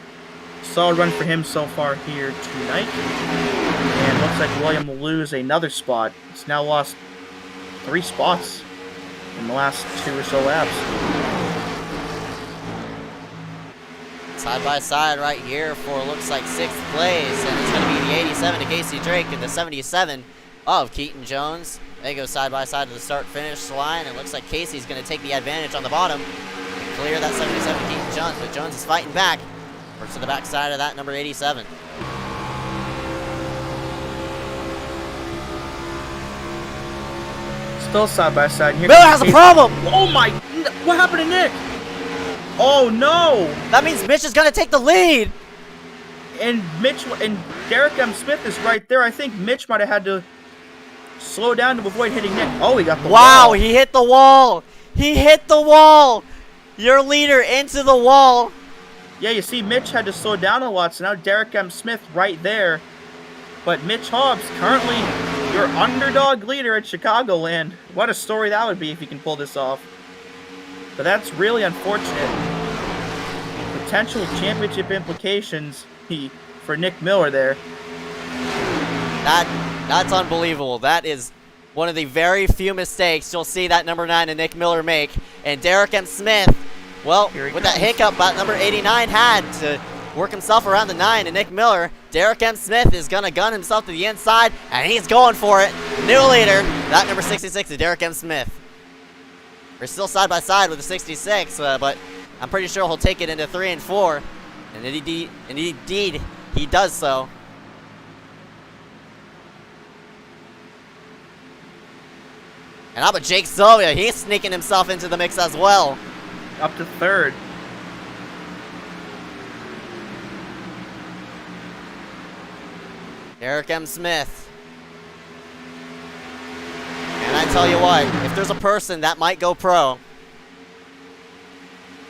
solid run for him so far here tonight. And looks like William will lose another spot. He's now lost 3 spots in the last 2 or so laps. Side by side right here for looks like 6th place, and it's going to be the 87 to Casey Drake and the 77 of Keaton Jones. They go side by side to the start-finish line, and looks like Casey's going to take the advantage on the bottom and clear that 77 Keaton Jones, but Jones is fighting back. Works to the backside of that number 87. Still side by side here. Miller has a problem! Oh my! What happened to Nick? Oh no! That means Mitch is going to take the lead! And Derek M. Smith is right there. I think Mitch might have had to slow down to avoid hitting Nick. Oh, he got the Wow, wall. he hit the wall! He hit the wall! Your leader into the wall! Yeah, you see, Mitch had to slow down a lot, so now Derek M. Smith right there. But Mitch Hobbs, currently your underdog leader at Chicagoland. What a story that would be if he can pull this off. But that's really unfortunate. Potential championship implications for Nick Miller there. That's unbelievable. That is one of the very few mistakes you'll see that number 9 and Nick Miller make. And Derek M. Smith, well, with that hiccup that number 89 had to work himself around the 9 and Nick Miller, Derek M. Smith is going to gun himself to the inside, and he's going for it. New leader, that number 66 is Derek M. Smith. We're still side by side with the 66, but I'm pretty sure he'll take it into 3 and 4. And indeed, he does so. And how about Jake Sylvia? He's sneaking himself into the mix as well. Up to 3rd. Derek M. Smith. And I tell you what, if there's a person that might go pro,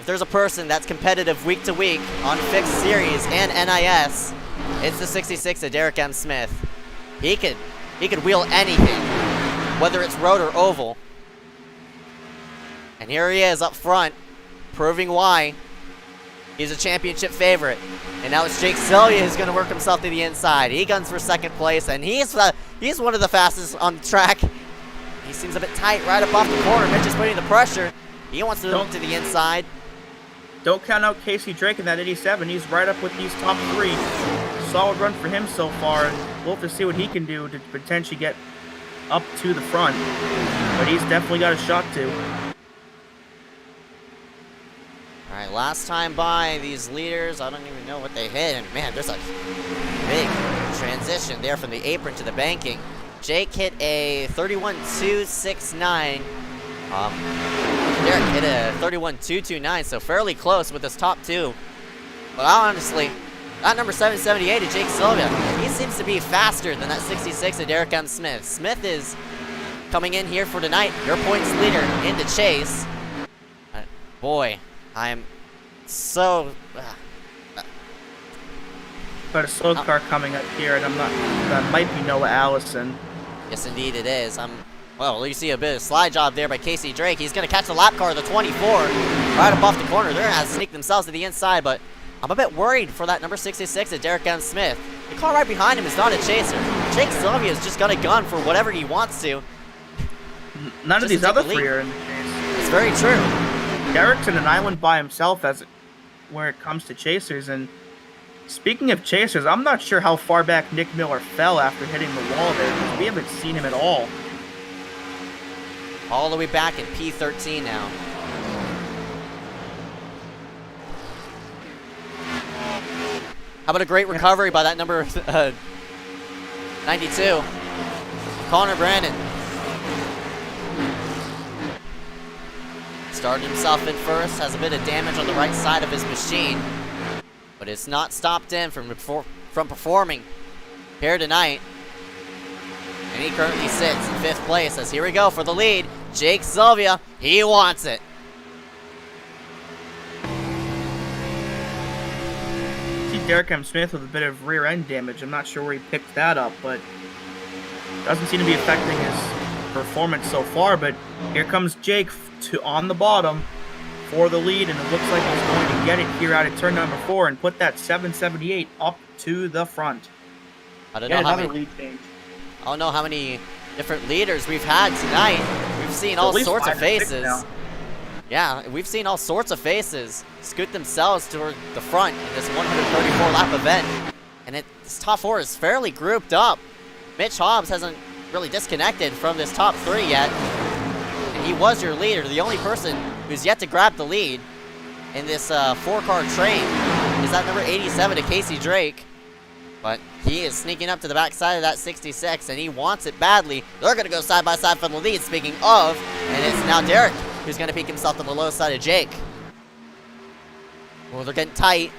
if there's a person that's competitive week to week on fixed series and NIS, it's the 66 of Derek M. Smith. He could wheel anything, whether it's road or oval. And here he is up front, proving why he's a championship favorite. And now it's Jake Sylvia who's going to work himself to the inside. He guns for second place, and he's one of the fastest on the track. He seems a bit tight right up off the corner. Mitch is putting the pressure. He wants to look to the inside. Don't count out Casey Drake in that 87. He's right up with these top 3. Solid run for him so far, and we'll have to see what he can do to potentially get up to the front. But he's definitely got a shot to. All right, last time by these leaders, I don't even know what they hit. And man, there's a big transition there from the apron to the banking. Jake hit a 31.269. Derek hit a 31.229, so fairly close with his top 2. But honestly, that number 778 of Jake Sylvia, he seems to be faster than that 66 of Derek M. Smith. Smith is coming in here for tonight, your points leader in the chase. Boy, I'm so... Got a slow car coming up here, and that might be Noah Allison. Yes, indeed it is. Well, you see a bit of slide job there by Casey Drake. He's going to catch the lap car of the 24 right up off the corner. They're going to have to sneak themselves to the inside, but I'm a bit worried for that number 66 of Derek M. Smith. The car right behind him is not a chaser. Jake Sylvia is just going to gun for whatever he wants to. None of these other 3 are in the chase. It's very true. Derek's in an island by himself where it comes to chasers, and speaking of chasers, I'm not sure how far back Nick Miller fell after hitting the wall there, because we haven't seen him at all. All the way back in P13 now. How about a great recovery by that number 92, Connor Brandon. Started himself in first, has a bit of damage on the right side of his machine, but it's not stopped him from performing here tonight. And he currently sits in 5th place as here we go for the lead. Jake Sylvia, he wants it. See Derek M. Smith with a bit of rear end damage. I'm not sure where he picked that up, but doesn't seem to be affecting his performance so far. But here comes Jake on the bottom for the lead, and it looks like he's going to get it here out of turn number 4 and put that 778 up to the front. I don't know how many lead change. I don't know how many different leaders we've had tonight. We've seen all sorts of faces. Yeah, we've seen all sorts of faces scoot themselves toward the front in this 134-lap event. And this top 4 is fairly grouped up. Mitch Hobbs hasn't really disconnected from this top 3 yet. And he was your leader. The only person who's yet to grab the lead in this 4-car train is that number 87 to Casey Drake. But he is sneaking up to the backside of that 66, and he wants it badly. They're going to go side by side for the lead, speaking of, and it's now Derek who's going to peek himself to the low side of Jake. Well, they're getting tight.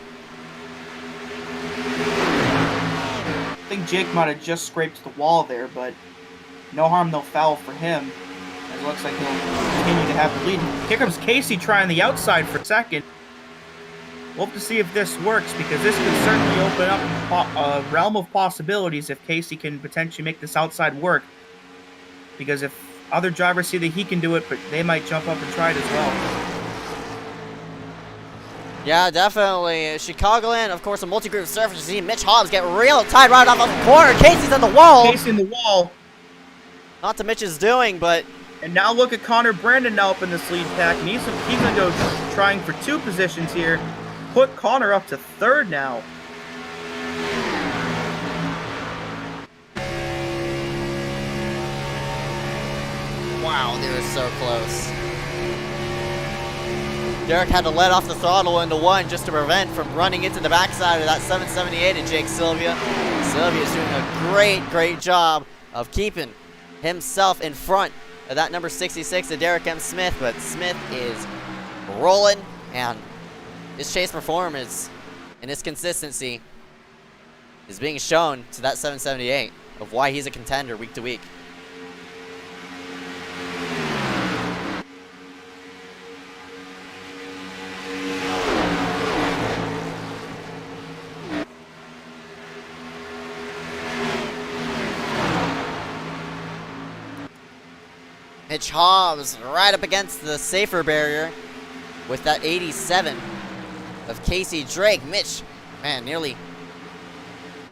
I think Jake might have just scraped the wall there, but no harm, no foul for him. It looks like he'll continue to have the lead. Here comes Casey trying the outside for second. We'll have to see if this works, because this could certainly open up a realm of possibilities if Casey can potentially make this outside work. Because if other drivers see that he can do it, but they might jump up and try it as well. Yeah, definitely. Chicagoland, of course, a multi-group surface. You see Mitch Hobbs get real tied right off the corner. Casey's on the wall. Casey in the wall. Not to Mitch's doing, but... And now look at Connor Brandon now up in this lead pack. And he's going to go trying for 2 positions here. Put Connor up to 3rd now. Wow, they were so close. Derek had to let off the throttle into 1 just to prevent from running into the backside of that 778 of Jake Sylvia. Sylvia's doing a great job of keeping himself in front of that number 66 of Derek M. Smith, but Smith is rolling, and his chase performance and his consistency is being shown to that 778 of why he's a contender week to week. Mitch Hobbs right up against the safer barrier with that 87 of Casey Drake. Mitch, man, nearly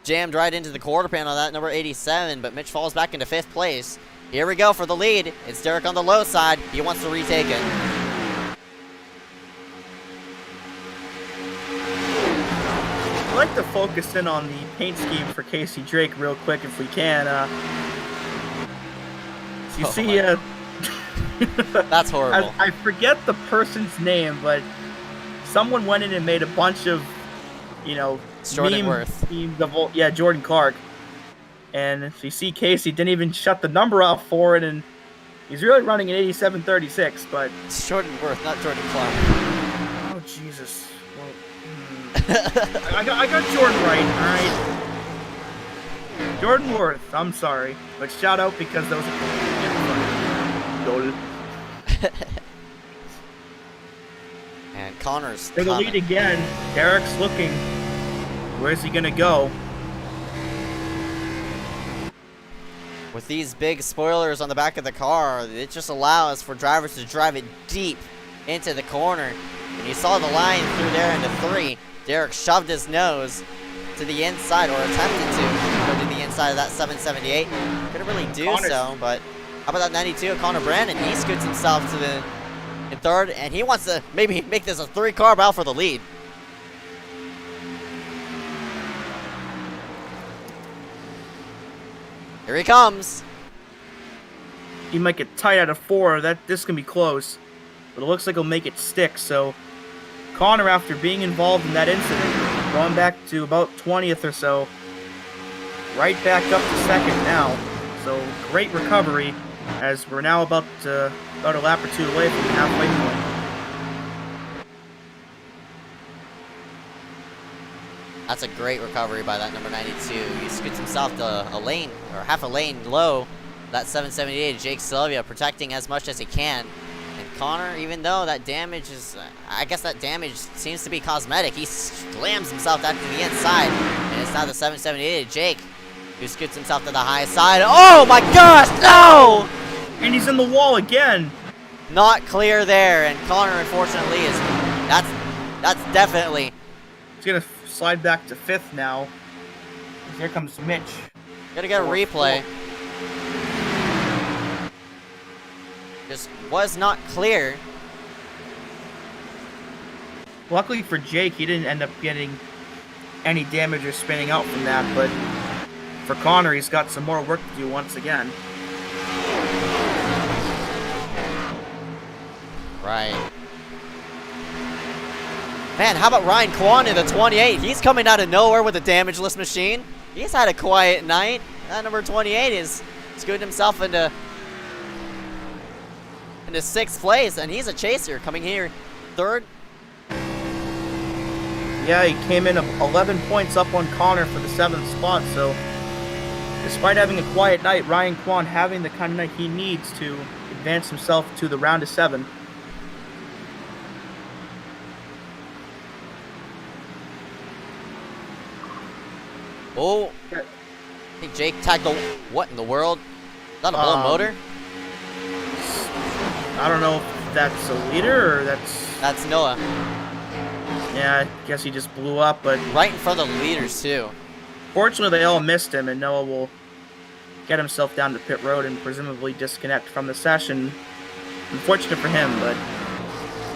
jammed right into the quarter panel of that number 87, but Mitch falls back into 5th place. Here we go for the lead. It's Derek on the low side. He wants to retake it. I'd like to focus in on the paint scheme for Casey Drake real quick if we can. You see, that's horrible. I forget the person's name, but someone went in and made a bunch of, you know, Jordan Worth. Yeah, Jordan Clark. And you see Casey didn't even shut the number off for it, and he's really running an 87.36, but... It's Jordan Worth, not Jordan Clark. Oh, Jesus. Well, I got Jordan right, alright? Jordan Worth, I'm sorry. But shout out because those are... And Connor's for the lead again. Derek's looking. Where's he gonna go? With these big spoilers on the back of the car, it just allows for drivers to drive it deep into the corner. And you saw the line through there into 3. Derek shoved his nose to the inside, or attempted to go to the inside of that 778. Couldn't really do so, but how about that 92 of Connor Brandon? He scoots himself to the in 3rd, and he wants to maybe make this a 3-car battle for the lead. Here he comes. He might get tight out of 4. This can be close, but it looks like he'll make it stick. So Connor, after being involved in that incident, going back to about 20th or so, right back up to 2nd now. So great recovery, as we're now about a lap or 2 away from the halfway point. That's a great recovery by that number 92. He scoots himself to a lane, or half a lane low. That 778, Jake Sylvia, protecting as much as he can. And Connor, even though that damage is, I guess that damage seems to be cosmetic, he slams himself out to the inside. And it's now the 778, Jake, who scoots himself to the high side. Oh my gosh, no! And he's in the wall again. Not clear there, and Connor, unfortunately, is, that's definitely. He's gonna slide back to 5th now. Here comes Mitch. Gotta get a replay. Just was not clear. Luckily for Jake, he didn't end up getting any damage or spinning out from that, but for Connor, he's got some more work to do once again. Right. Man, how about Ryan Kwan in the 28? He's coming out of nowhere with a damageless machine. He's had a quiet night. That number 28 is scooting himself into 6th place, and he's a chaser coming here 3rd. Yeah, he came in 11 points up on Connor for the 7th spot, so despite having a quiet night, Ryan Kwan having the kind of night he needs to advance himself to the round of 7. Oh, I think Jake tagged the, what in the world? Is that a blown motor? I don't know if that's a leader or That's Noah. Yeah, I guess he just blew up, but... Right in front of the leaders, too. Fortunately, they all missed him, and Noah will get himself down to pit road and presumably disconnect from the session. Unfortunate for him, but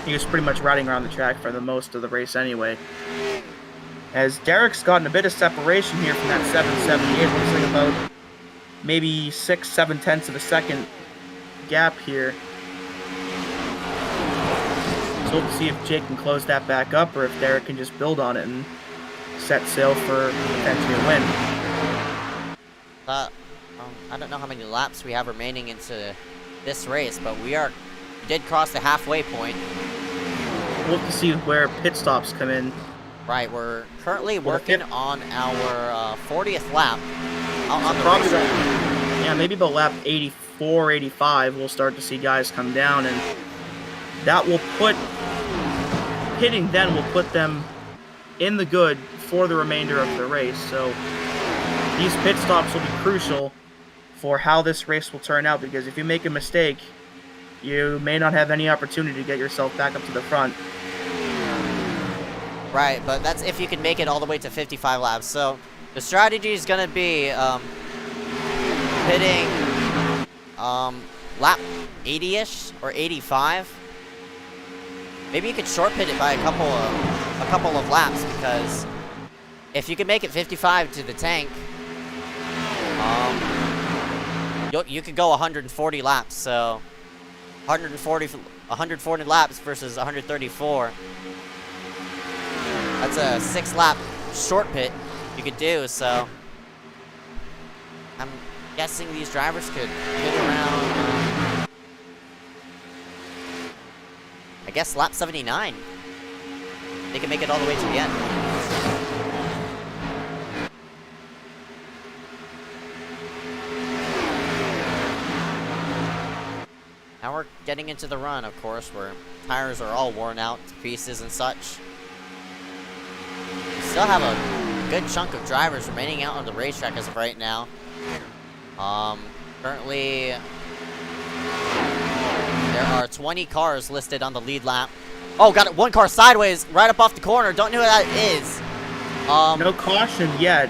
he was pretty much riding around the track for the most of the race anyway. As Derek's gotten a bit of separation here from that 778, looks like about maybe 6-7 tenths of a second gap here. So we'll see if Jake can close that back up, or if Derek can just build on it and set sail for potentially a win. I don't know how many laps we have remaining into this race, but we did cross the halfway point. We'll have to see where pit stops come in. Right, we're currently working on our 40th lap on the probably racetrack. Yeah, maybe about lap 84, 85, we'll start to see guys come down, and that will put pitting then will put them in the good for the remainder of the race. So these pit stops will be crucial for how this race will turn out, because if you make a mistake, you may not have any opportunity to get yourself back up to the front. Right, but that's if you can make it all the way to 55 laps. So the strategy is going to be hitting lap 80-ish or 85. Maybe you could short pit it by a couple of laps, because if you can make it 55 to the tank, you could go 140 laps. So 140 laps versus 134. That's a 6-lap short pit you could do. So I'm guessing these drivers could hit around, I guess, lap 79. They can make it all the way to the end. Now we're getting into the run, of course, where tires are all worn out to pieces and such. We still have a good chunk of drivers remaining out on the racetrack as of right now. Currently, there are 20 cars listed on the lead lap. Oh, got it. One car sideways, right up off the corner. Don't know who that is. No caution yet.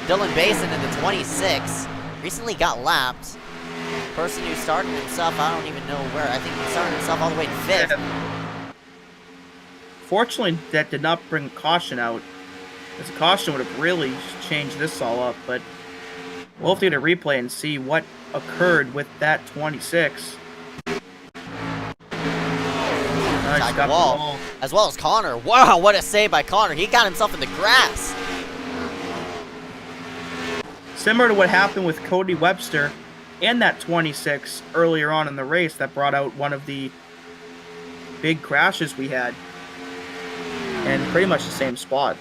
Dylan Basin in the 26 recently got lapped. The person who started himself, I don't even know where. I think he started himself all the way to 5th. Fortunately, that did not bring caution out, because caution would have really changed this all up. But we'll have to get a replay and see what occurred with that 26. Got the wall, as well as Connor. Wow, what a save by Connor. He got himself in the grass. Similar to what happened with Cody Webster and that 26 earlier on in the race that brought out one of the big crashes we had. And pretty much the same spot.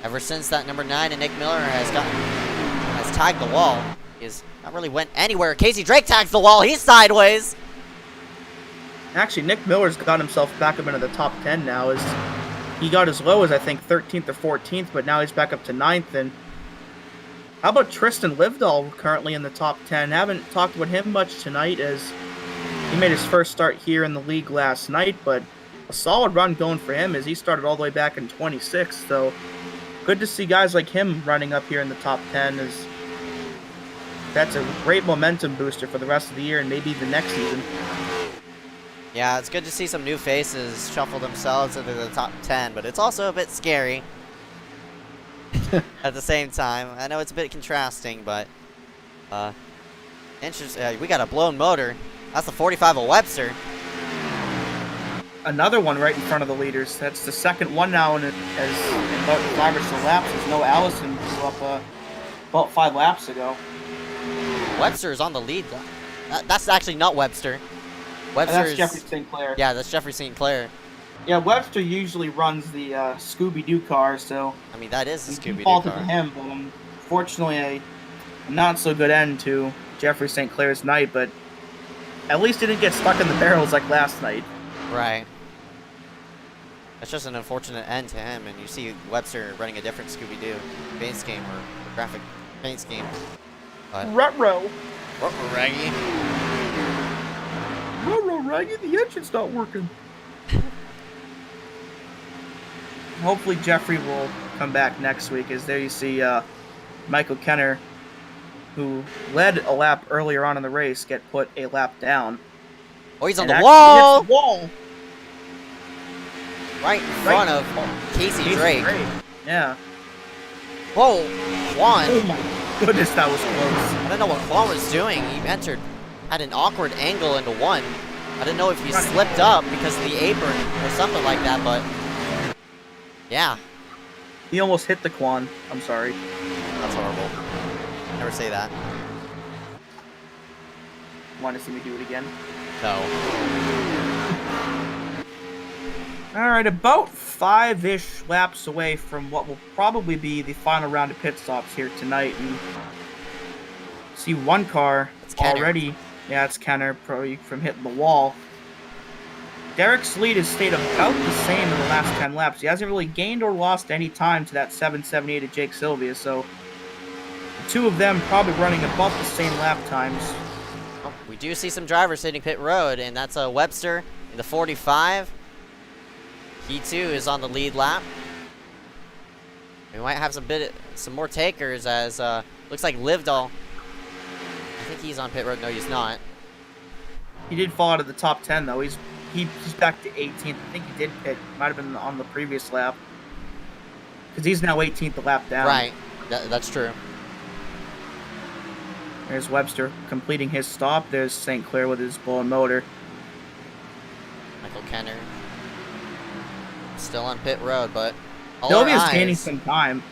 Ever since that number 9 and Nick Miller has tagged the wall, he's not really went anywhere. Casey Drake tags the wall. He's sideways. Actually, Nick Miller's got himself back up into the top 10 now. He got as low as, I think, 13th or 14th, but now he's back up to 9th. And how about Tristan Livedall currently in the top 10? Haven't talked about him much tonight, as he made his first start here in the league last night, but a solid run going for him as he started all the way back in 26th. So good to see guys like him running up here in the top 10, as that's a great momentum booster for the rest of the year and maybe the next season. Yeah, it's good to see some new faces shuffle themselves into the top 10, but it's also a bit scary at the same time. I know it's a bit contrasting, but interesting. We got a blown motor. That's the 45 of Webster. Another one right in front of the leaders. That's the second one now, and as in about 5 or so laps. There's no Allison blew up about 5 laps ago. Webster is on the lead. That's actually not Webster. That's Jeffrey St. Clair. Yeah, that's Jeffrey St. Clair. Yeah, Webster usually runs the Scooby-Doo car, so I mean, that is the Scooby-Doo faulted car. to him, but unfortunately a not so good end to Jeffrey St. Clair's night, but at least he didn't get stuck in the barrels like last night. Right. That's just an unfortunate end to him, and you see Webster running a different Scooby-Doo paint scheme or graphic paint scheme. Ruh-roh. Raggy. Ruh-roh, Raggy, the engine's not working. Hopefully Jeffrey will come back next week, as there you see Michael Kenner, who led a lap earlier on in the race, get put a lap down. Oh, he's on the wall! Hits the wall! Right in front of Casey Drake. Yeah. Whoa, Quan. Oh my goodness, that was close. I don't know what Quan was doing. He entered at an awkward angle into 1. I didn't know if he slipped up because of the apron or something like that, but yeah. He almost hit the Quan. I'm sorry. That's horrible. Never say that. Want to see me do it again? No. Alright, about 5-ish laps away from what will probably be the final round of pit stops here tonight. And see one car already. Yeah, it's Kenner, probably from hitting the wall. Derek's lead has stayed about the same in the last 10 laps. He hasn't really gained or lost any time to that 778 of Jake Sylvia, so The two of them probably running about the same lap times. Oh, we do see some drivers hitting pit road, and that's Webster in the 45. He too is on the lead lap. We might have some more takers as looks like Livdahl. I think he's on pit road. No, he's not. He did fall out of the top 10 though. He's back to 18th. I think he did pit. Might have been on the previous lap. Because he's now 18th the lap down. Right. That's true. There's Webster completing his stop. There's St. Clair with his blown motor. Michael Kenner still on pit road, but Sylvia's gaining some time.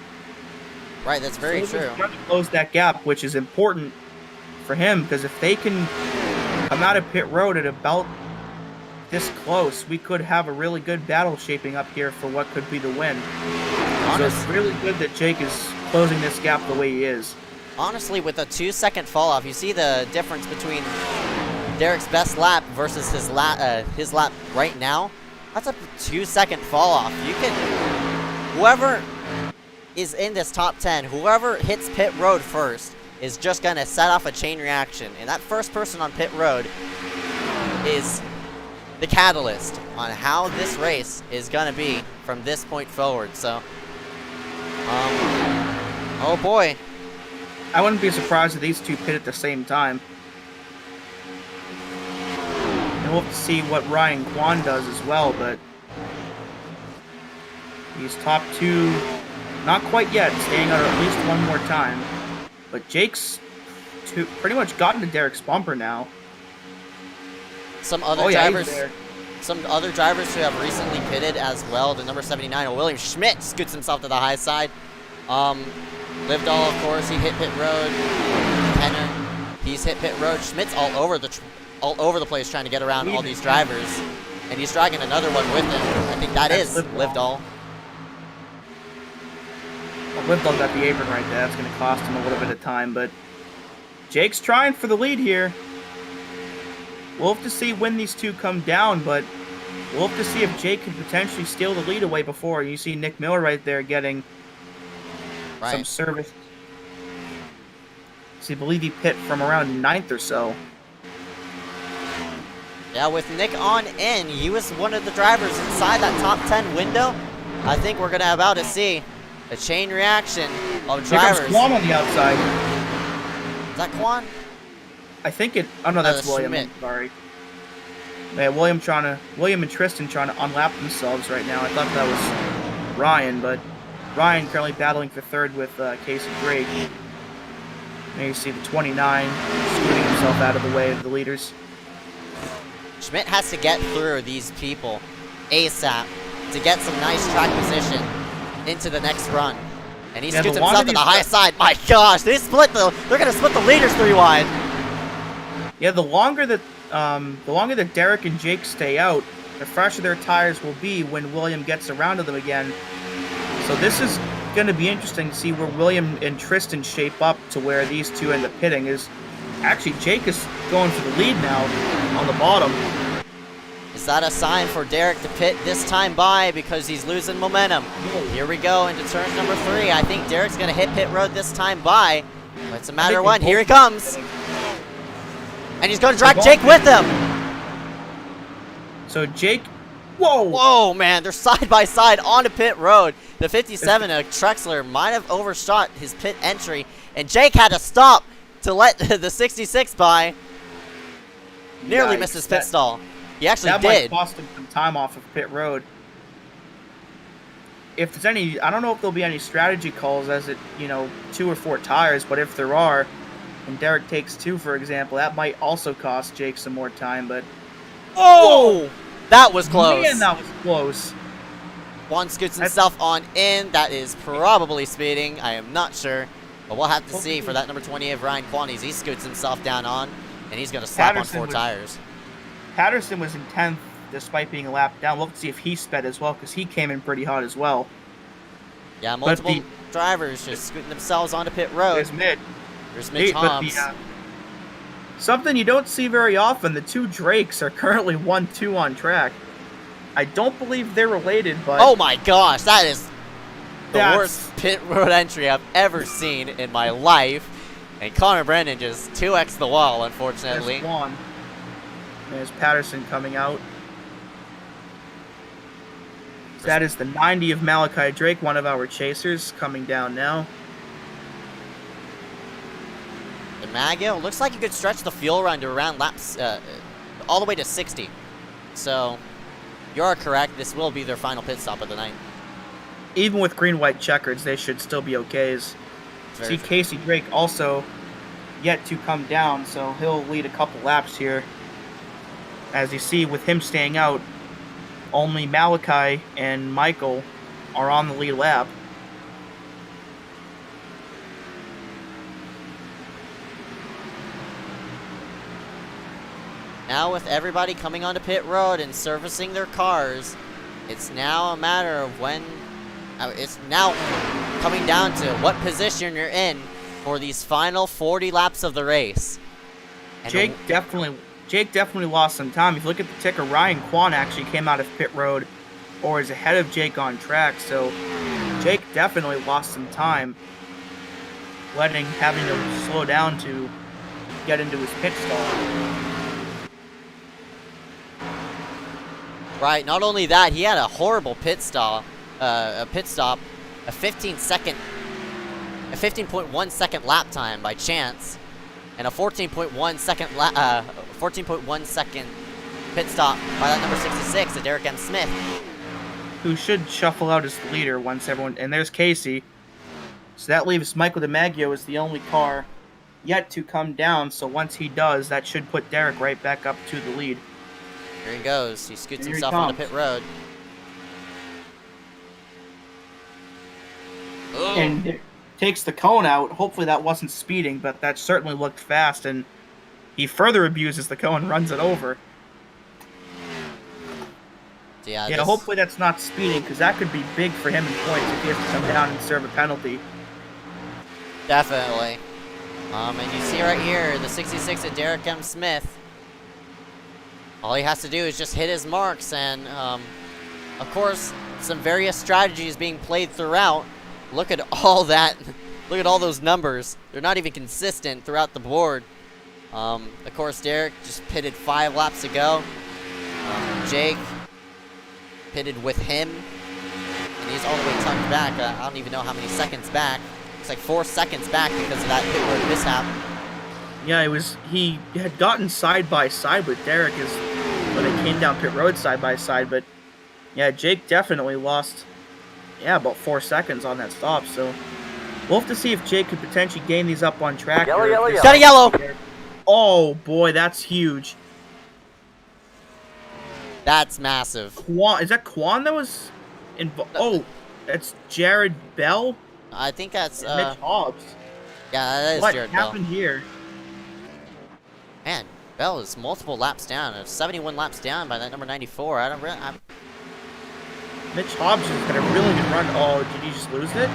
Right, that's very true. Trying to close that gap, which is important for him, because if they can come out of pit road at about this close, we could have a really good battle shaping up here for what could be the win. So it's really good that Jake is closing this gap the way he is. Honestly, with a 2-second fall off, you see the difference between Derek's best lap versus his lap right now. That's a 2-second fall off. You can, whoever is in this top 10, whoever hits pit road first is just gonna set off a chain reaction, and that first person on pit road is the catalyst on how this race is gonna be from this point forward. So, oh boy. I wouldn't be surprised if these two pit at the same time. And we'll have to see what Ryan Kwan does as well, but he's top 2, not quite yet, staying out at least one more time. But Jake's pretty much gotten to Derek's bumper now. Some other drivers who have recently pitted as well. The number 79, William Schmidt, scoots himself to the high side. Livdahl, of course, he hit pit road. Kenner, he's hit pit road. Schmidt's all over the place trying to get around all these drivers, and he's dragging another one with him. I think that's Livdahl. Well, Livdahl got the apron right there. That's going to cost him a little bit of time, but Jake's trying for the lead here. We'll have to see when these two come down, but we'll have to see if Jake can potentially steal the lead away before. You see Nick Miller right there getting some service. So I believe he pit from around 9th or so. Yeah, with Nick on in, he was one of the drivers inside that top 10 window. I think we're going to about to see a chain reaction of drivers. Here comes Kwan on the outside. Is that Kwan? I think it. Oh no, that's William. Schmidt. Sorry. Yeah, William and Tristan trying to unlap themselves right now. I thought that was Ryan, but Ryan currently battling for third with Casey Drake. There you see the 29 scooting himself out of the way of the leaders. Schmidt has to get through these people ASAP to get some nice track position into the next run. And he scoots himself to the high side. My gosh, they're gonna split the leaders 3 wide. Yeah, the longer that Derek and Jake stay out, the fresher their tires will be when William gets around to them again. So this is going to be interesting to see where William and Tristan shape up to where these two end up pitting. Actually, Jake is going for the lead now on the bottom. Is that a sign for Derek to pit this time by because he's losing momentum? Here we go into turn number 3. I think Derek's going to hit pit road this time by. But it's a matter of when. Here he comes. And he's going to drag Jake with him. So Jake, whoa! Whoa, man, they're side by side onto pit road. The 57, Trexler, might have overshot his pit entry, and Jake had to stop to let the 66 by. Nearly missed his pit stall. He actually did. That might cost him some time off of pit road. If there's any, I don't know if there'll be any strategy calls as 2 or 4 tires, but if there are, and Derek takes 2, for example, that might also cost Jake some more time, but... Oh! That was close. Man, that was close. Juan scoots himself on in. That is probably speeding. I am not sure. But we'll have to see for that number 28 of Ryan Quanties. He scoots himself down on, and he's going to slap on 4 tires. Patterson was in 10th despite being a lap down. We'll have to see if he sped as well, because he came in pretty hot as well. Yeah, multiple drivers just scooting themselves onto pit road. There's Mitch. There's Mitch Hobbs. Something you don't see very often, the 2 Drakes are currently 1-2 on track. I don't believe they're related, but... Oh my gosh, that is... the worst pit road entry I've ever seen in my life. And Connor Brennan just 2x the wall, unfortunately. There's one. There's Patterson coming out. That is the 90 of Malachi Drake, one of our chasers, coming down now. The Maggio looks like you could stretch the fuel run to around laps, all the way to 60. So, you're correct. This will be their final pit stop of the night. Even with green-white checkers, they should still be okays. See Casey Drake also yet to come down, so he'll lead a couple laps here. As you see, with him staying out, only Malachi and Michael are on the lead lap. Now with everybody coming onto pit road and servicing their cars, it's now a matter of when... it's now coming down to what position you're in for these final 40 laps of the race. And Jake definitely lost some time. If you look at the ticker, Ryan Kwan actually came out of pit road or is ahead of Jake on track, so Jake definitely lost some time, having to slow down to get into his pit stall. Right, not only that, he had a horrible pit stop, a 15.1 second lap time by chance, and a 14.1 second pit stop by that number 66, a Derek M. Smith, who should shuffle out as the leader once everyone. And there's Casey, so that leaves Michael DiMaggio as the only car yet to come down. So once he does, that should put Derek right back up to the lead. Here he goes. He scoots Here himself he onto pit road. Oh. And takes the cone out. Hopefully that wasn't speeding, but that certainly looked fast, and he further abuses the cone, runs it over. Yeah, hopefully that's not speeding, because that could be big for him in points if he has to come down and serve a penalty. Definitely. And you see right here, the 66 at Derek M. Smith. All he has to do is just hit his marks, and of course, some various strategies being played throughout. Look at all that. Look at all those numbers. They're not even consistent throughout the board. Of course, Derek just pitted 5 laps ago. Jake pitted with him, and he's all the way tucked back. I don't even know how many seconds back. It's like 4 seconds back because of that pit road mishap. Yeah, he had gotten side by side with Derek when they came down pit road side by side, but yeah, Jake definitely lost about 4 seconds on that stop, so we'll have to see if Jake could potentially gain these up on track. Yellow, yellow, yellow. Got a yellow! Oh boy, that's huge. That's massive. Is that Quan that was involved? Oh, that's Jared Bell? I think that's Mitch Hobbs. Yeah, that is What Jared Bell. happened here? Man, Bell is multiple laps down. 71 laps down by that number 94. Mitch Hobbs has got a really good run. Oh, did he just lose it?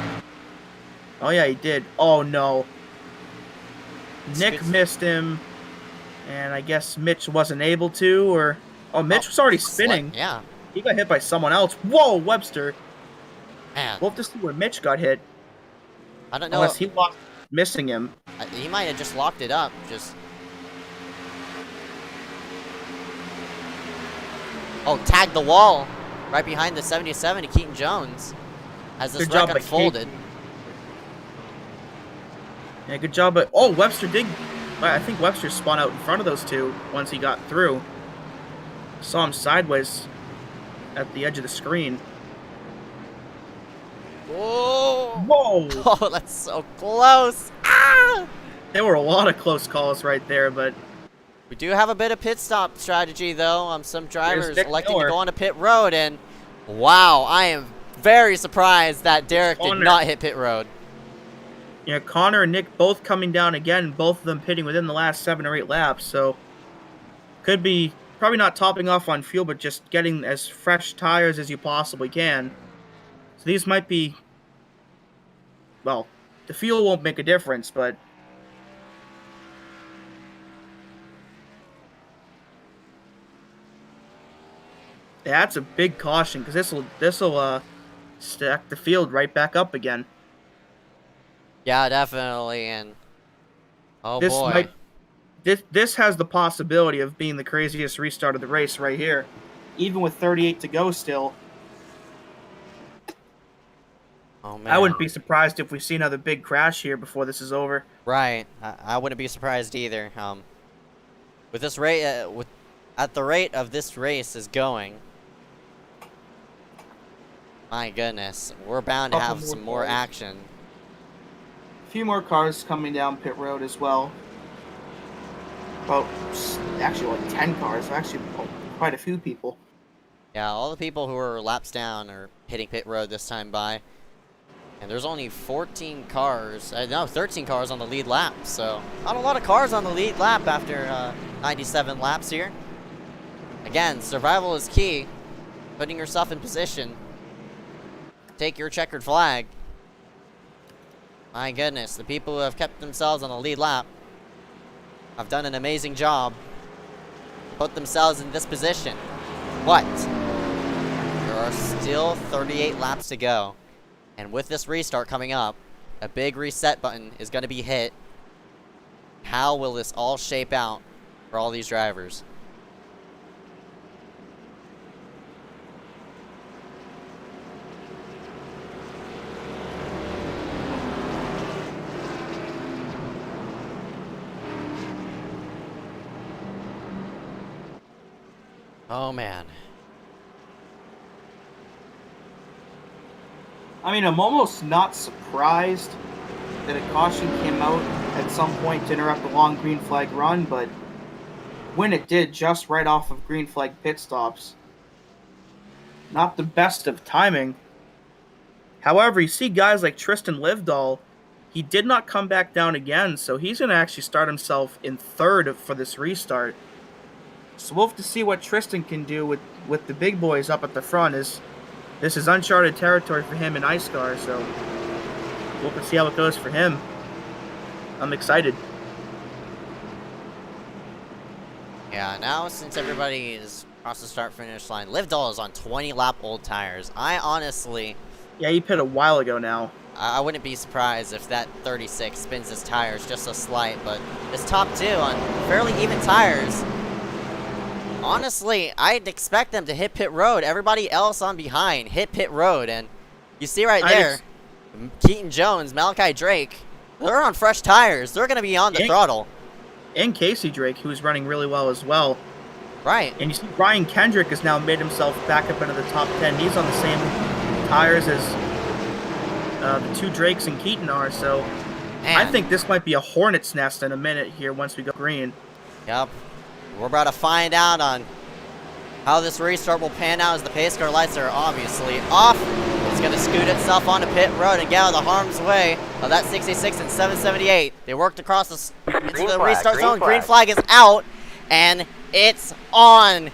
Oh yeah, he did. Oh no. Nick missed him, and I guess Mitch wasn't able to, or... Oh, Mitch was already spinning. Yeah. He got hit by someone else. Whoa, Webster. Man. We'll have to see where Mitch got hit. I don't know. Unless he lost missing him. He might have just locked it up. Oh, tagged the wall right behind the 77 to Keaton Jones as this wreck unfolded. Yeah, good job. But oh, Webster did. I think Webster spun out in front of those two once he got through. Saw him sideways at the edge of the screen. Whoa! Whoa! Oh, that's so close! Ah! There were a lot of close calls right there, but we do have a bit of pit stop strategy, though. Some drivers electing to go onto pit road, and wow, I am very surprised that Derek did not hit pit road. Yeah, Connor and Nick both coming down again, both of them pitting within the last 7 or 8 laps, so could be probably not topping off on fuel, but just getting as fresh tires as you possibly can. So these might be, well, the fuel won't make a difference, but yeah, that's a big caution, because this'll stack the field right back up again. Yeah, definitely. And oh This boy. might this has the possibility of being the craziest restart of the race right here, even with 38 to go still. Oh man. I wouldn't be surprised if we see another big crash here before this is over. Right. I wouldn't be surprised either. With this rate, at the rate of this race is going, my goodness, we're bound to have some more action. A few more cars coming down pit road as well. Well, actually like 10 cars. Actually, quite a few people. Yeah, all the people who are laps down are hitting pit road this time by. And there's only 13 cars on the lead lap. So, not a lot of cars on the lead lap after 97 laps here. Again, survival is key. Putting yourself in position. Take your checkered flag. My goodness, the people who have kept themselves on the lead lap have done an amazing job. Put themselves in this position. But there are still 38 laps to go. And with this restart coming up, a big reset button is going to be hit. How will this all shape out for all these drivers? Oh man. I mean, I'm almost not surprised that a caution came out at some point to interrupt the long green flag run, but when it did, just right off of green flag pit stops, not the best of timing. However, you see guys like Tristan Livdahl, he did not come back down again, so he's going to actually start himself in third for this restart. So we'll have to see what Tristan can do with the big boys up at the front. This is uncharted territory for him in iSCAR, so we'll have to see how it goes for him. I'm excited. Yeah, now since everybody is across the start-finish line, Livdahl is on 20-lap old tires. I honestly... Yeah, he pit a while ago now. I wouldn't be surprised if that 36 spins his tires just a slight, but his top two on fairly even tires... Honestly, I'd expect them to hit pit road. Everybody else on behind hit pit road, and you see right there, Keaton Jones, Malachi Drake, they're on fresh tires. They're going to be on the throttle. And Casey Drake, who's running really well as well. Right. And you see Brian Kendrick has now made himself back up into the top 10. He's on the same tires as the two Drakes and Keaton are, so man. I think this might be a hornet's nest in a minute here once we go green. Yep. We're about to find out on how this restart will pan out as the pace car lights are obviously off. It's going to scoot itself onto pit road and get out of the harm's way of that 66 and 778. They worked across into the restart zone. Green flag is out, and it's on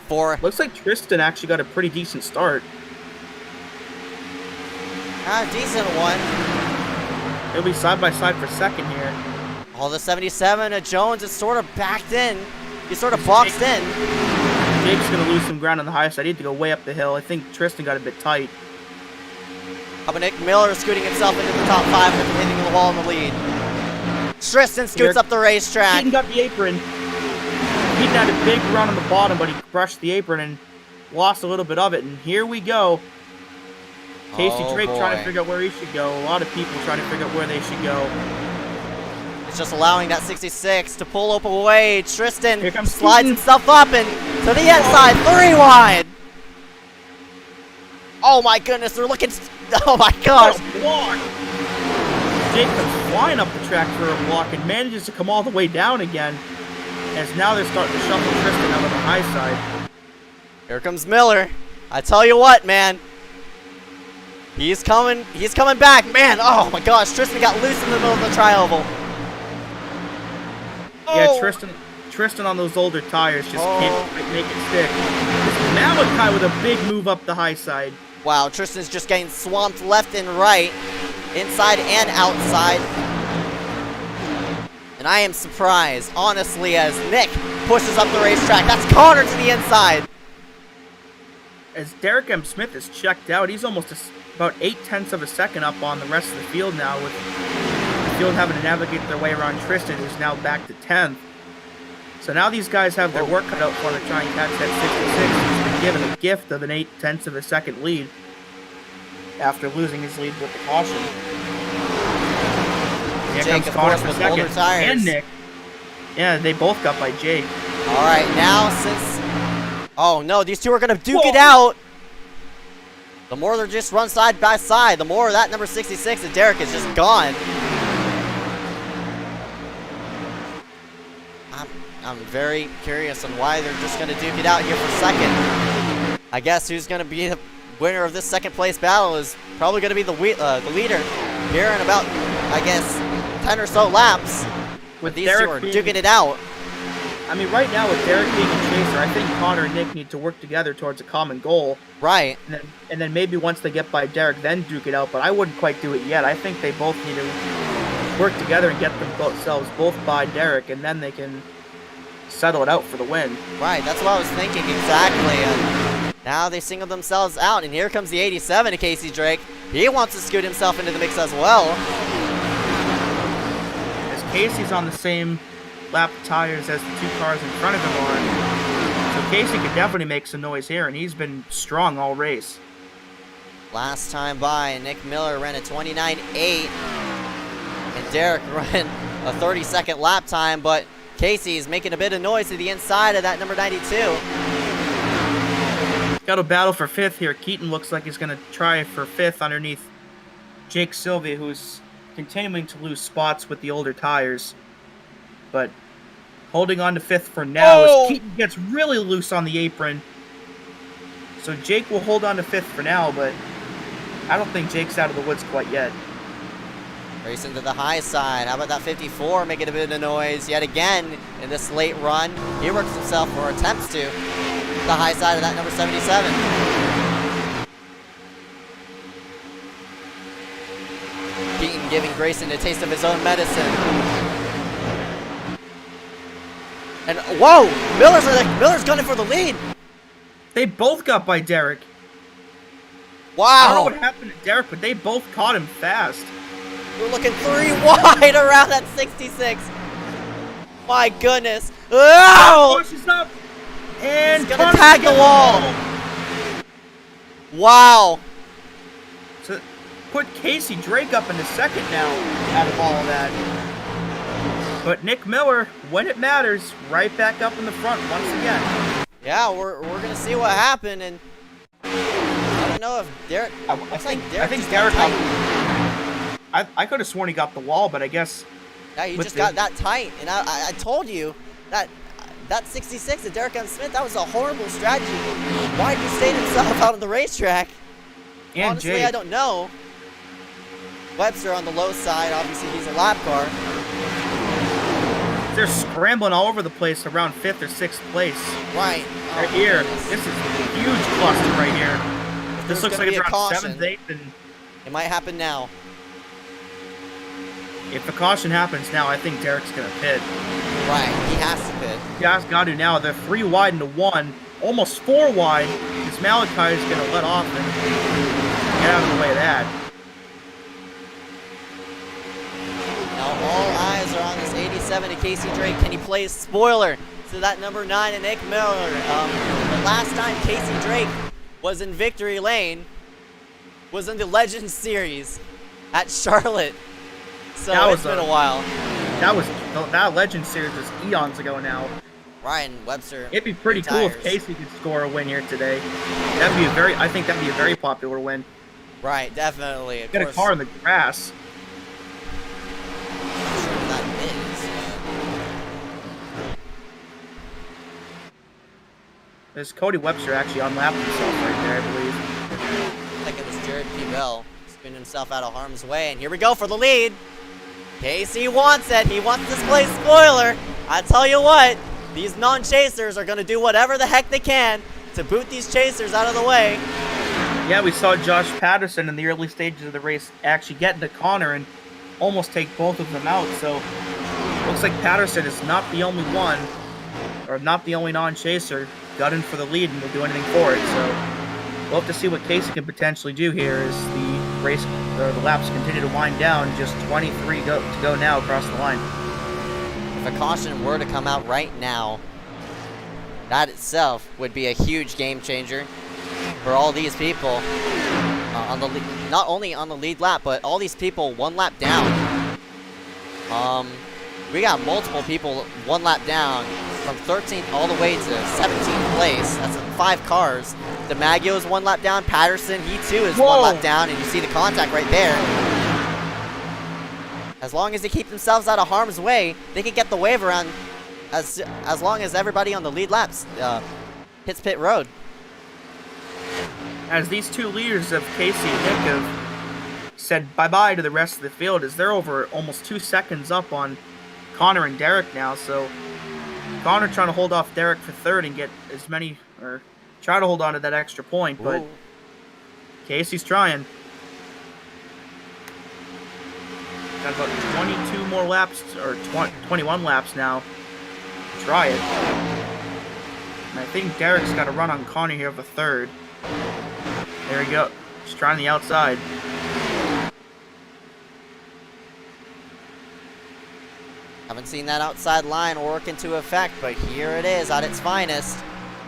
for... Looks like Tristan actually got a pretty decent start. A decent one. He'll be side by side for second here. All the 77 of Jones is sort of backed in. He's sort of boxed in. Jake's going to lose some ground on the high side. He had to go way up the hill. I think Tristan got a bit tight. How about Nick Miller scooting himself into the top 5 and hitting the wall in the lead. Tristan scoots up the racetrack. Keaton got the apron. Keaton had a big run on the bottom, but he brushed the apron and lost a little bit of it. And here we go. Casey Drake trying to figure out where he should go. A lot of people trying to figure out where they should go. It's just allowing that 66 to pull up away. Tristan Keaton. slides himself up and to the inside, 3 wide. Oh my goodness, they're looking. Oh my gosh. What a block. Jake comes flying up the track for a block and manages to come all the way down again. As now they're starting to shuffle Tristan out of the high side. Here comes Miller. I tell you what, man. He's coming back, man. Oh my gosh, Tristan got loose in the middle of the tri-oval. Yeah, Tristan on those older tires just can't quite make it stick. Malachi with a big move up the high side. Wow, Tristan's just getting swamped left and right, inside and outside. And I am surprised, honestly, as Nick pushes up the racetrack. That's Connor to the inside. As Derek M. Smith is checked out, he's almost about 0.8 of a second up on the rest of the field now, with the field having to navigate their way around Tristan, who's now back to 10th. So now these guys have their work cut out for them to try and catch that 66. He's been given a gift of an 0.8 of a second lead after losing his lead with the caution. Here Jake, comes of Connor course, for with second, older tires. and Nick. Yeah, they both got by Jake. All right, now since... Oh, no, these two are going to duke it Whoa. out. The more they just run side by side, the more that number 66 of Derek is just gone. I'm very curious on why they're just going to duke it out here for second. I guess who's going to be the winner of this second place battle is probably going to be the leader here in about, I guess, 10 or so laps. With these two are duking it out. I mean, right now with Derek being a chaser, I think Connor and Nick need to work together towards a common goal. Right. And then maybe once they get by Derek, then duke it out. But I wouldn't quite do it yet. I think they both need to work together and get themselves both by Derek, and then they can settle it out for the win. Right, that's what I was thinking exactly. Now they singled themselves out, and here comes the 87 of Casey Drake. He wants to scoot himself into the mix as well. As Casey's on the same lap tires as the two cars in front of him are. So Casey could definitely make some noise here, and he's been strong all race. Last time by, Nick Miller ran a 29.8, and Derek ran a 32nd lap time, but Casey's making a bit of noise to the inside of that number 92. Got a battle for 5th here. Keaton looks like he's going to try for 5th underneath Jake Sylvia, who's continuing to lose spots with the older tires. But holding on to 5th for now as Keaton gets really loose on the apron. So Jake will hold on to 5th for now, but I don't think Jake's out of the woods quite yet. Racing to the high side. How about that 54 making a bit of noise yet again in this late run? He works himself, or attempts to, the high side of that number 77. Keaton giving Grayson a taste of his own medicine. And whoa! Miller's gunning for the lead. They both got by Derek. Wow! I don't know what happened to Derek, but they both caught him fast. We're looking 3 wide around that 66. My goodness. Oh! Pushes up. And He's gonna tag the wall. Wow. So put Casey Drake up into second now out of all of that. But Nick Miller, when it matters, right back up in the front once again. Yeah, we're gonna see what happened, and I don't know if Derek. I think Derek I could have sworn he got the wall, but I guess. Yeah, you just got that tight, and I told you that 66 of Derek M. Smith, that was a horrible strategy. Why did he stay himself out on the racetrack? And honestly, Jake. I don't know. Webster on the low side, obviously he's a lap car. They're scrambling all over the place around 5th or 6th place. Right. Right here. This is a huge cluster right here. This looks like it's around 7th, 8th, and it might happen now. if the caution happens now, I think Derek's going to pit. Right, he has to pit. Yeah, he's got to now. They're 3 wide into 1, almost 4 wide. This Malachi is going to let off and get out of the way of that. Now all eyes are on this 87 of Casey Drake. Can he play his spoiler to that number 9 of Nick Miller? The last time Casey Drake was in victory lane was in the Legends Series at Charlotte. So it's been a while. That Legends Series was eons ago now. Ryan Webster. It'd be pretty cool if Casey could score a win here today. I think that'd be a very popular win. Right, definitely. Get a car in the grass. There's Cody Webster actually unlapped himself right there, I believe. I think it was Jared P. Bell spinning himself out of harm's way, and here we go for the lead. Casey wants it. He wants this place spoiler. I tell you what, these non-chasers are going to do whatever the heck they can to boot these chasers out of the way. Yeah, we saw Josh Patterson in the early stages of the race actually get into Connor and almost take both of them out. So looks like Patterson is not the only one, or not the only non-chaser, got in for the lead and will do anything for it. So we'll have to see what Casey can potentially do here as the the laps continue to wind down. Just 23 to go now across the line. If a caution were to come out right now, that itself would be a huge game changer for all these people on the lead, not only on the lead lap, but all these people one lap down. We got multiple people one lap down from 13th all the way to 17th place. That's 5 cars. DiMaggio is one lap down. Patterson, he too is one lap down, and you see the contact right there. As long as they keep themselves out of harm's way, they can get the wave around as long as everybody on the lead laps hits pit road. As these two leaders of Casey and Nick have said bye-bye to the rest of the field, as they're over almost 2 seconds up on Connor and Derek now. So Connor trying to hold off Derek for third and get as many, or try to hold on to that extra point, but Casey's trying. Got about 22 more laps, or 21 laps now. Try it. And I think Derek's got a run on Connor here for third. There we go. Just trying the outside. Haven't seen that outside line work into effect, but here it is at its finest.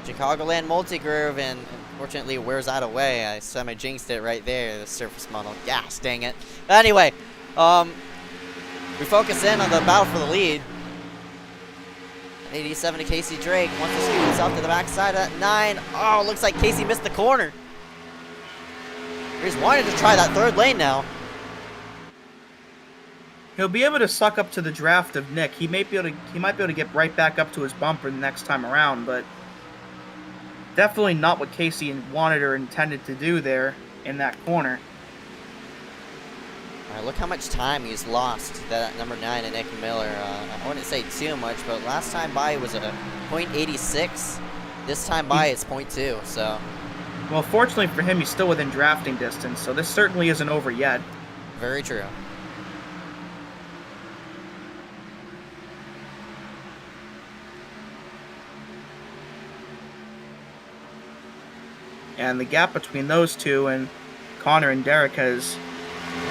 Chicagoland multi-groove, and unfortunately wears that away. I semi-jinxed it right there, the surface model. Gosh, dang it. Anyway, we focus in on the battle for the lead. 87 to Casey Drake wants to scoot himself to the backside of that 9. Oh, looks like Casey missed the corner. He's wanting to try that third lane now. He'll be able to suck up to the draft of Nick. He might be able to get right back up to his bumper the next time around, but definitely not what Casey wanted or intended to do there in that corner. All right, look how much time he's lost to that number 9 and Nick Miller. I wouldn't say too much, but last time by was a .86. This time by it's .2. So, well, fortunately for him, he's still within drafting distance. So this certainly isn't over yet. Very true. And the gap between those two and Connor and Derek has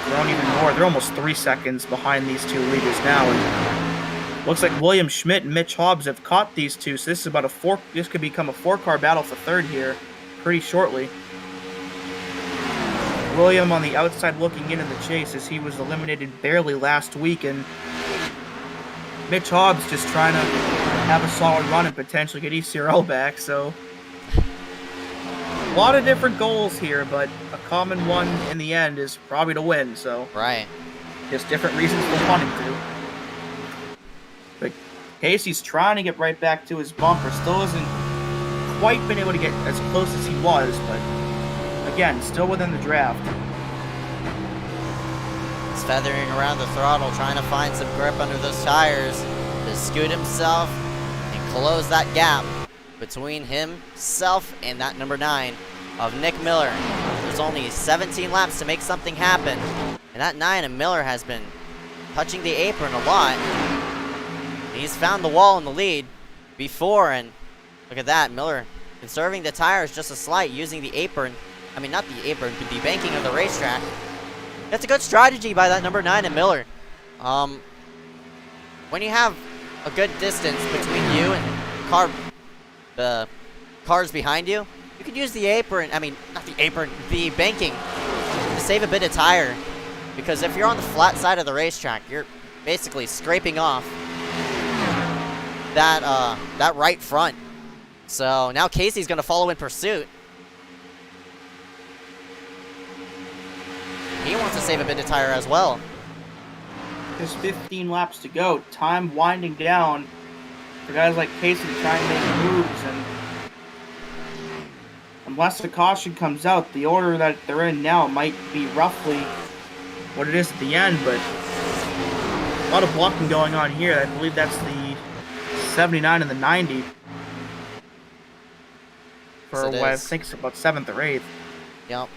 grown even more. They're almost 3 seconds behind these two leaders now. And looks like William Schmidt and Mitch Hobbs have caught these two. So this is about this could become a 4-car battle for third here pretty shortly. William on the outside looking in the chase as he was eliminated barely last week. And Mitch Hobbs just trying to have a solid run and potentially get ECRL back. So a lot of different goals here, but a common one in the end is probably to win, so. Right. Just different reasons for wanting to. But Casey's trying to get right back to his bumper. Still hasn't quite been able to get as close as he was, but again, still within the draft. He's feathering around the throttle, trying to find some grip under those tires to scoot himself and close that gap between himself and that number 9 of Nick Miller. There's only 17 laps to make something happen, and that 9 of Miller has been touching the apron a lot. He's found the wall in the lead before, and look at that, Miller conserving the tires just a slight, using the apron. I mean, not the apron, but the banking of the racetrack. That's a good strategy by that number 9 of Miller. When you have a good distance between you and the cars behind you, you could use the apron, I mean, not the apron, the banking to save a bit of tire. Because if you're on the flat side of the racetrack, you're basically scraping off that right front. So now Casey's going to follow in pursuit. He wants to save a bit of tire as well. There's 15 laps to go. Time winding down for guys like Casey to try and make moves, and unless the caution comes out, the order that they're in now might be roughly what it is at the end, but a lot of blocking going on here. I believe that's the 79 and the 90 for Yes, what I think it's about 7th or 8th. Yep.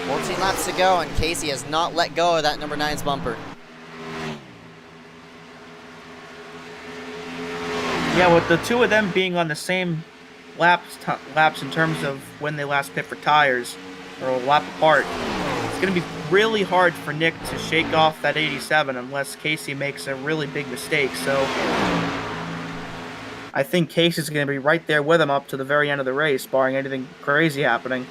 14 laps to go, and Casey has not let go of that number 9's bumper. Yeah, with the two of them being on the same laps in terms of when they last pit for tires, or a lap apart. It's going to be really hard for Nick to shake off that 87 unless Casey makes a really big mistake. So I think Casey's going to be right there with him up to the very end of the race, barring anything crazy happening.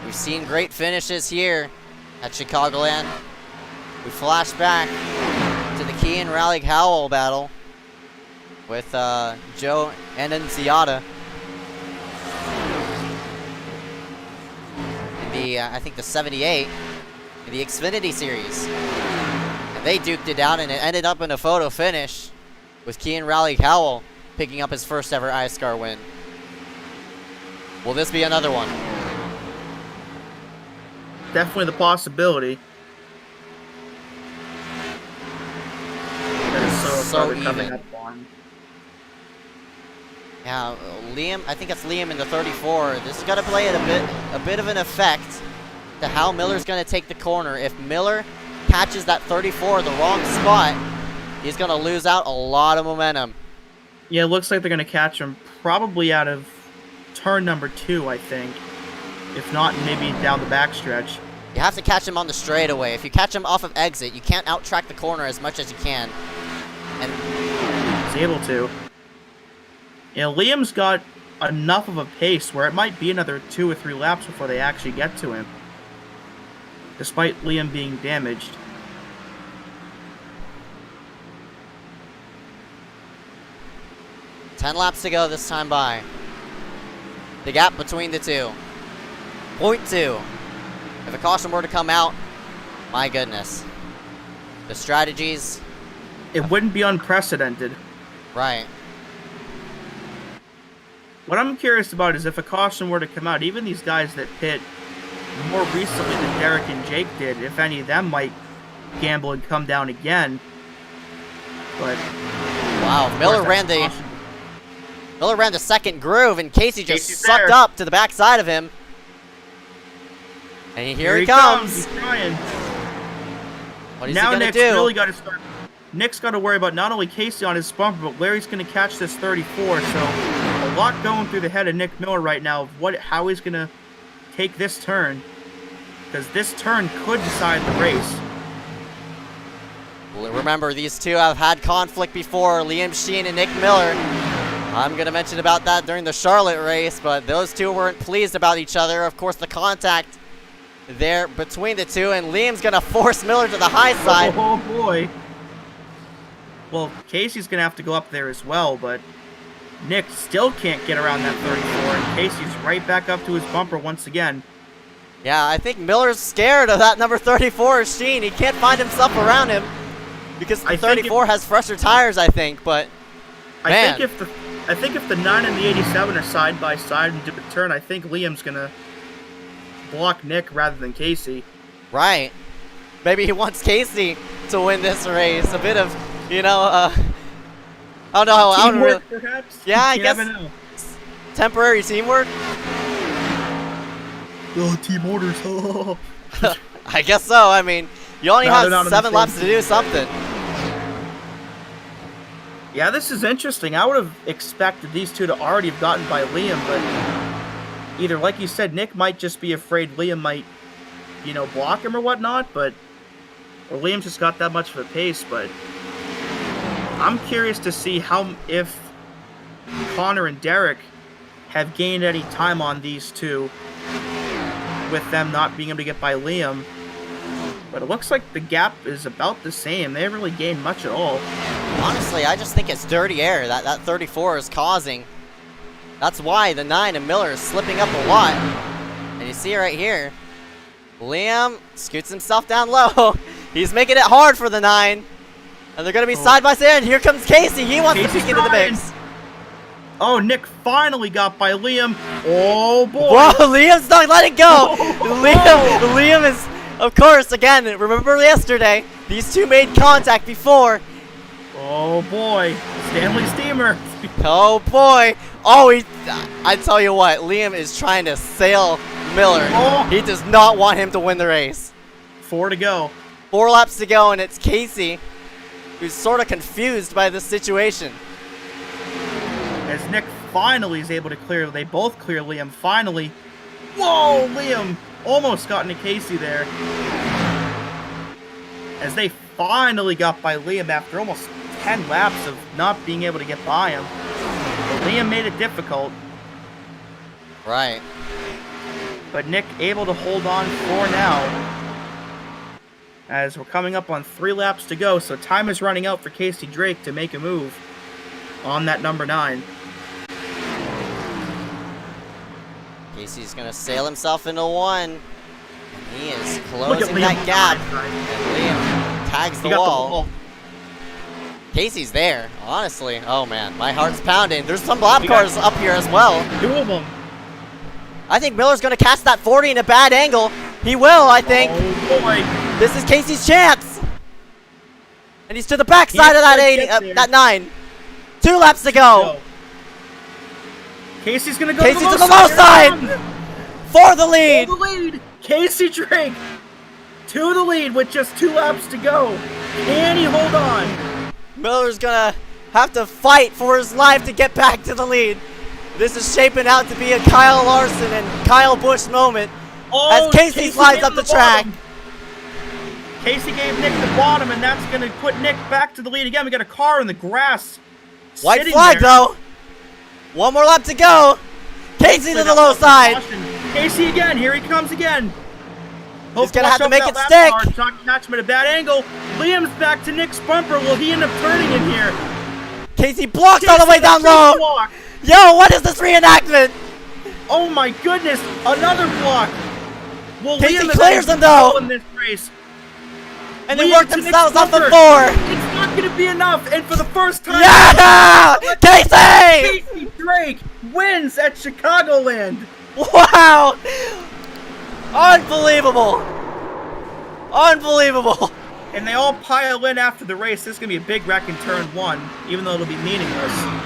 We've seen great finishes here at Chicagoland. We flash back to the Kean Raleigh Howell battle with Joe Annunziata in the, I think the 78 in the Xfinity Series. And they duked it out, and it ended up in a photo finish with Kean Raleigh Howell picking up his first ever iSCAR win. Will this be another one? Definitely the possibility. That is So coming even. up on. Yeah, Liam, I think it's Liam in the 34. This is going to play a bit of an effect to how Miller's going to take the corner. If Miller catches that 34 the wrong spot, he's going to lose out a lot of momentum. Yeah, it looks like they're going to catch him probably out of turn number 2, I think. If not, maybe down the backstretch. You have to catch him on the straightaway. If you catch him off of exit, you can't out-track the corner as much as you can. And he's able to. Yeah, Liam's got enough of a pace where it might be another 2 or 3 laps before they actually get to him. Despite Liam being damaged. $10 laps to go this time by. The gap between the two. 0.2. If a caution were to come out, my goodness. The strategies. It wouldn't be unprecedented. Right. What I'm curious about is if a caution were to come out, even these guys that pit more recently than Derek and Jake did, if any of them might gamble and come down again. But wow, Miller ran the second groove, and Casey just Casey's sucked there. up to the backside of him. And here he comes. He's trying. What is Now he gonna Nick's do? really got to start. Nick's got to worry about not only Casey on his bumper, but Larry's going to catch this 34. So a lot going through the head of Nick Miller right now of how he's going to take this turn, because this turn could decide the race. Well, remember, these two have had conflict before, Liam Sheen and Nick Miller. I'm going to mention about that during the Charlotte race, but those two weren't pleased about each other. Of course, the contact there between the two, and Liam's going to force Miller to the high side. Oh, boy. Well, Casey's going to have to go up there as well, but Nick still can't get around that 34, and Casey's right back up to his bumper once again. Yeah, I think Miller's scared of that number 34, Sheen. He can't find himself around him because the 34 has fresher tires, I think, but man. I think if the 9 and the 87 are side by side and do a turn, I think Liam's going to block Nick rather than Casey. Right. Maybe he wants Casey to win this race. A bit of, you know, I don't know. Teamwork, perhaps? Yeah, I You guess never know. temporary teamwork. Oh, team orders. I guess so. I mean, you only Not have on 7 the laps to same do something. Yeah, this is interesting. I would have expected these two to already have gotten by Liam, but either, like you said, Nick might just be afraid Liam might, you know, block him or whatnot, or Liam's just got that much of a pace, but I'm curious to see if Connor and Derek have gained any time on these two with them not being able to get by Liam. But it looks like the gap is about the same. They haven't really gained much at all. Honestly, I just think it's dirty air that 34 is causing. That's why the 9 and Miller is slipping up a lot. And you see right here, Liam scoots himself down low. He's making it hard for the 9. And they're going to be side by side. Here comes Casey. He wants to peek into the mix. Oh, Nick finally got by Liam. Oh, boy. Whoa, Liam's not letting go. Liam is, of course, again, remember yesterday, these two made contact before. Oh, boy. Stanley Steamer. Oh, boy. Oh, I tell you what, Liam is trying to sail Miller. Oh. He does not want him to win the race. 4 to go. 4 laps to go, and it's Casey who's sort of confused by this situation. As Nick finally is able to clear, they both clear Liam, finally. Whoa, Liam almost got into Casey there. As they finally got by Liam after almost 10 laps of not being able to get by him. But Liam made it difficult. Right. But Nick able to hold on for now. As we're coming up on 3 laps to go, so time is running out for Casey Drake to make a move on that number 9. Casey's gonna sail himself into 1. And he is Look at closing Liam. that gap. And Liam tags the He got wall. Casey's there, honestly. Oh man, my heart's pounding. There's some lap cars up here as well. 2 of them. I think Miller's gonna catch that 40 in a bad angle. He will, I think. Oh boy. This is Casey's chance. And he's to the backside of that 80, that 9. 2 laps to go. Casey's gonna go Casey's to to the low side for the lead. For the lead. Casey Drake to the lead with just 2 laps to go. Can he hold on? Miller's gonna have to fight for his life to get back to the lead. This is shaping out to be a Kyle Larson and Kyle Busch moment as Casey slides up the track. Casey gave Nick the bottom, and that's going to put Nick back to the lead again. We got a car in the grass. White sitting flag, there. though. 1 more lap to go. Casey to the low side. Casey again. Here he comes again. He's going to have to make it stick. Not catch him at a bad angle. Liam's back to Nick's bumper. Will he end up turning in here? Casey blocks all the way down low. Block. Yo, what is this reenactment? Oh my goodness. Another block. Will Casey Liam clears him, though. in this race? And they Liam work to themselves Nick's off the bumper. 4. It's not going to be enough. And for the first time, Yeah! Casey! Casey Drake wins at Chicagoland. Wow! Unbelievable! Unbelievable! And they all pile in after the race. This is going to be a big wreck in turn 1, even though it'll be meaningless.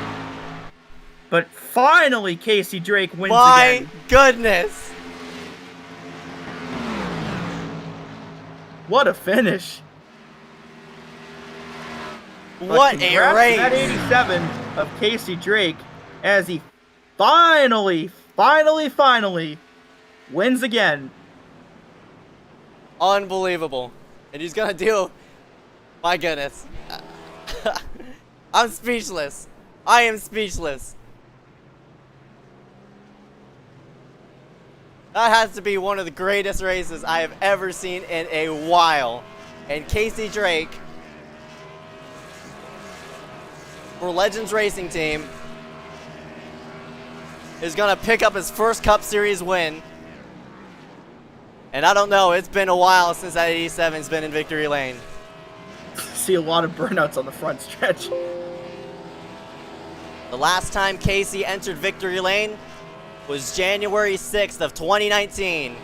But finally, Casey Drake wins My again. goodness! What a finish. But What a congrats to race! that 87 of Casey Drake as he finally wins again. Unbelievable. And he's gonna do... My goodness. I'm speechless. I am speechless. That has to be one of the greatest races I have ever seen in a while. And Casey Drake, for Legends Racing Team, is gonna pick up his first Cup Series win. And I don't know, it's been a while since that 87's been in victory lane. See a lot of burnouts on the front stretch. The last time Casey entered victory lane was January 6th of 2019.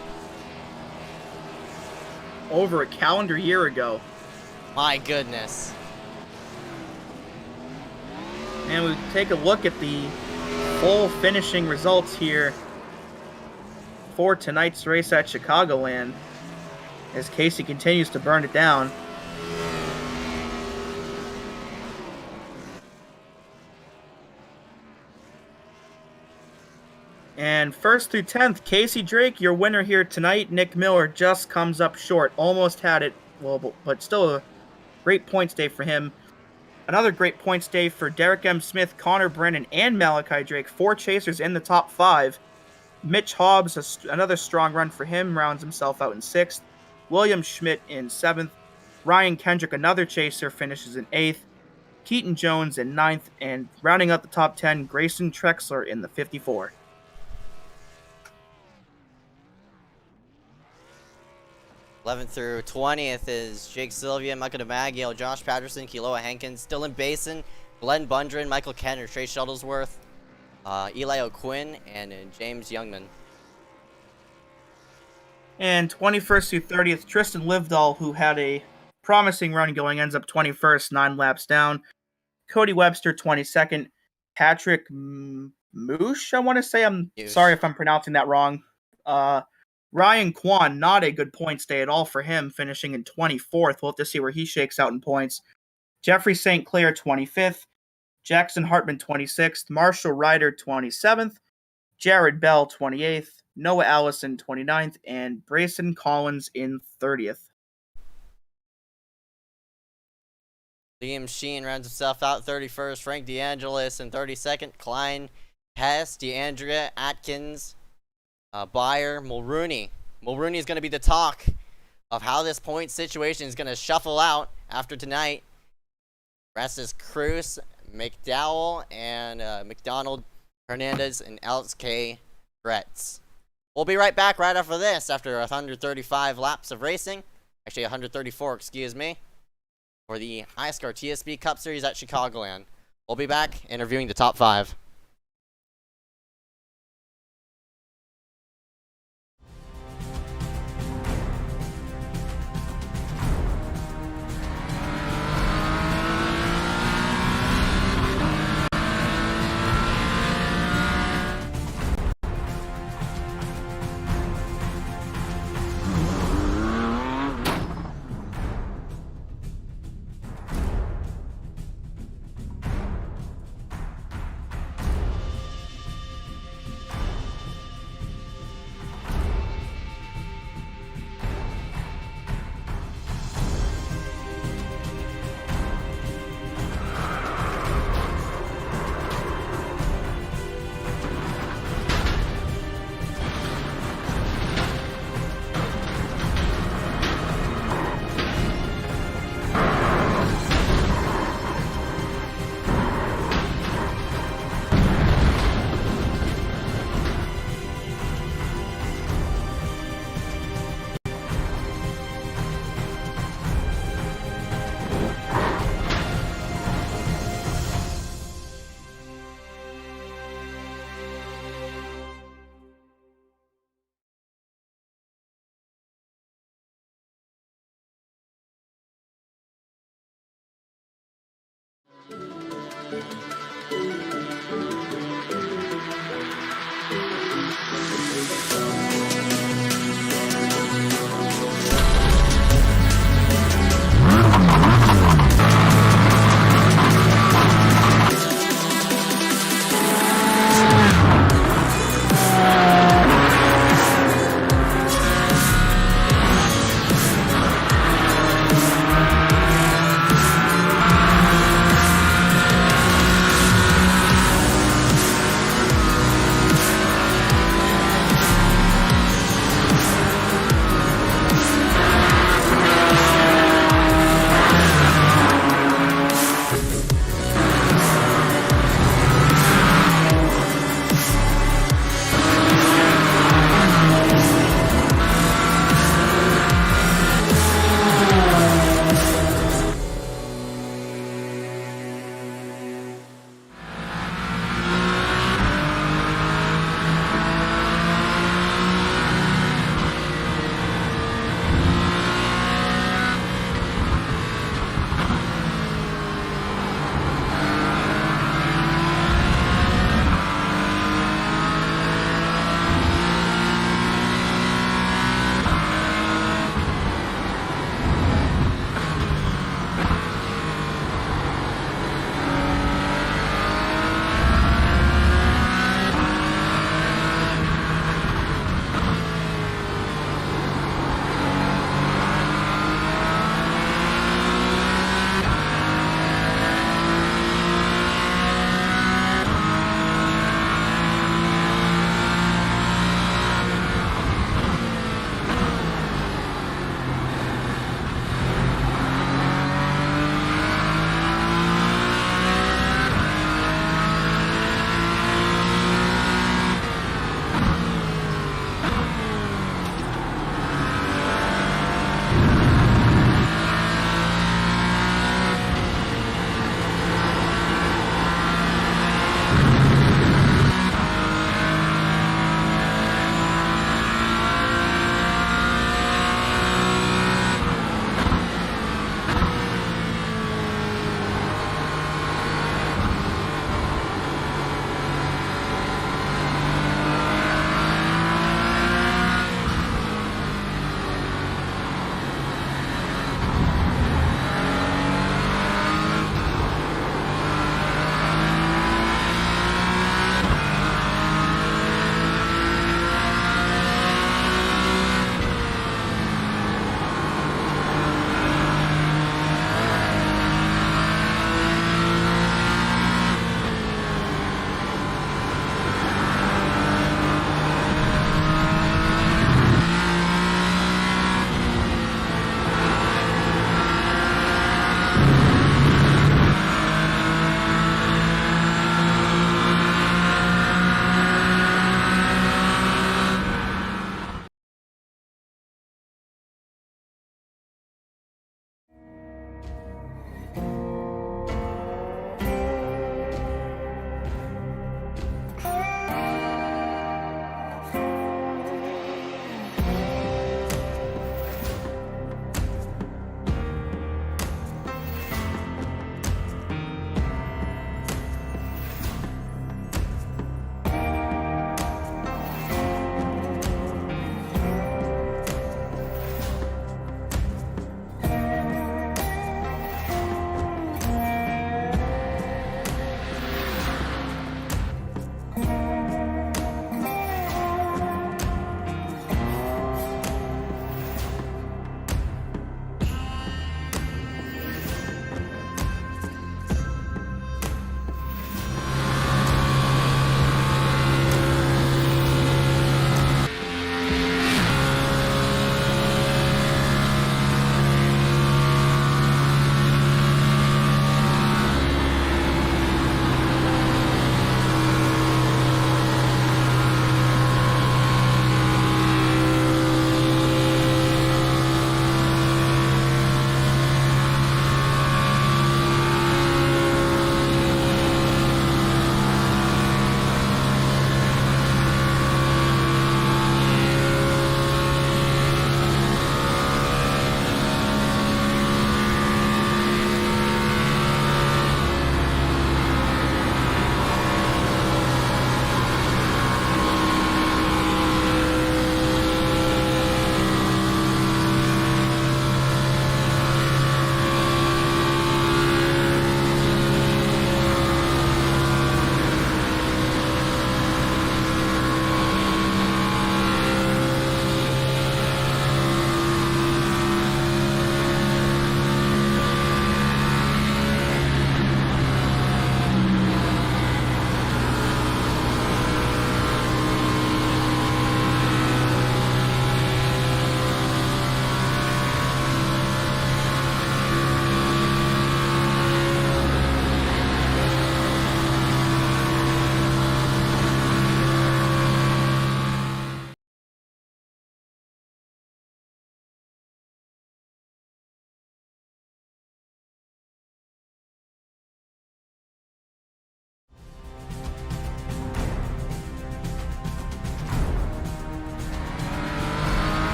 Over a calendar year ago. My goodness. And we take a look at the full finishing results here for tonight's race at Chicagoland as Casey continues to burn it down. And first through 10th, Casey Drake, your winner here tonight. Nick Miller just comes up short. Almost had it, well, but still a great points day for him. Another great points day for Derek M. Smith, Connor Brennan, and Malachi Drake. 4 chasers in the top 5. Mitch Hobbs, another strong run for him, rounds himself out in 6th. William Schmidt in 7th. Ryan Kendrick, another chaser, finishes in 8th. Keaton Jones in 9th. And rounding out the top 10, Grayson Trexler in the 54. 11th through 20th is Jake Sylvia, Michael DeMaggio, Josh Patterson, Kiloa Hankins, Dylan Basin, Glenn Bundren, Michael Kenner, Trey Shuttlesworth, Eli O'Quinn, and James Youngman. And 21st through 30th, Tristan Livedall, who had a promising run going, ends up 21st, 9 laps down. Cody Webster, 22nd. Patrick Moosh, I want to say. I'm sorry if I'm pronouncing that wrong. Ryan Kwan, not a good points day at all for him, finishing in 24th. We'll have to see where he shakes out in points. Jeffrey St. Clair 25th, Jackson Hartman 26th, Marshall Ryder 27th, Jared Bell 28th, Noah Allison 29th, and Brayson Collins in 30th. Liam Sheen rounds himself out 31st, Frank DeAngelis in 32nd, Klein, Hess, DeAndrea, Atkins, Byer, Mulrooney. Mulrooney is going to be the talk of how this point situation is going to shuffle out after tonight. Rest is Cruz, McDowell, and McDonald, Hernandez, and Alex K. Gretz. We'll be right back right after this, after 135 laps of racing. Actually, 134, excuse me, for the iSCAR TSP Cup Series at Chicagoland. We'll be back interviewing the top 5.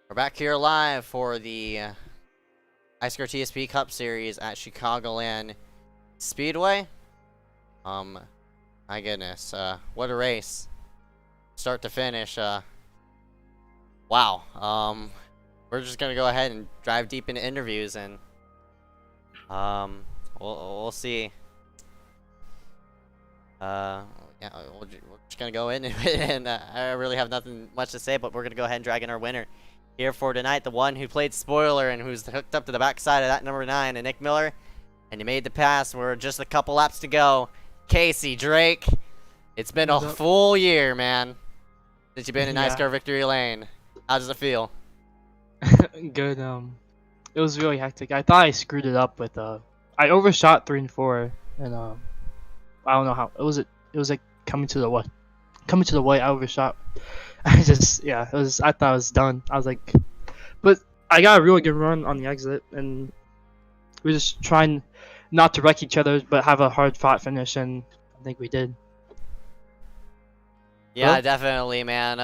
We're back here live for the iSCAR TSP Cup Series at Chicagoland Speedway. My goodness, what a race. Start to finish, wow. We're just gonna go ahead and dive deep into interviews and, we'll see. Yeah, we're just gonna go in and I really have nothing much to say, but we're gonna go ahead and drag in our winner here for tonight, the one who played spoiler and who's hooked up to the backside of that number 9, and Nick Miller, and he made the pass. We're just a couple laps to go. Casey Drake, it's been a full year, man, since you've been in iSCAR Victory Lane. How does it feel? Good. It was really hectic. I thought I screwed it up with I overshot 3 and 4, and I don't know how it was. It was like coming to the white. I overshot. I thought I was done. I was like, but I got a really good run on the exit, and we're just trying not to wreck each other, but have a hard fought finish, and I think we did. Yeah, Hello? definitely, man.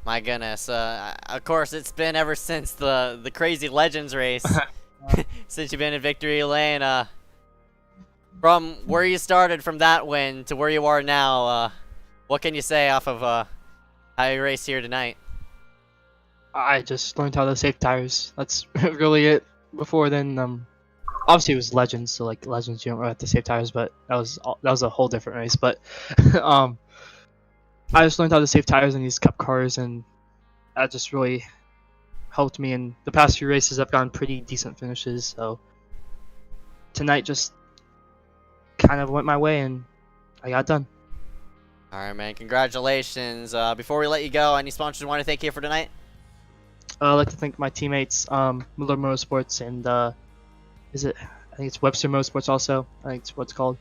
My goodness. Of course, it's been ever since the Crazy Legends race, since you've been in Victory Lane. From where you started from that win to where you are now, what can you say off of how you raced here tonight? I just learned how to save tires. That's really it. Before then, obviously it was Legends, so like Legends you don't really have to save tires, but that was a whole different race. But I just learned how to save tires in these cup cars, and that just really helped me. In the past few races, I've gotten pretty decent finishes, so tonight just kind of went my way, and I got done. All right, man. Congratulations. Before we let you go, any sponsors you want to thank you for tonight? I'd like to thank my teammates, Miller Motorsports, and I think it's Webster Motorsports also. I think it's what it's called.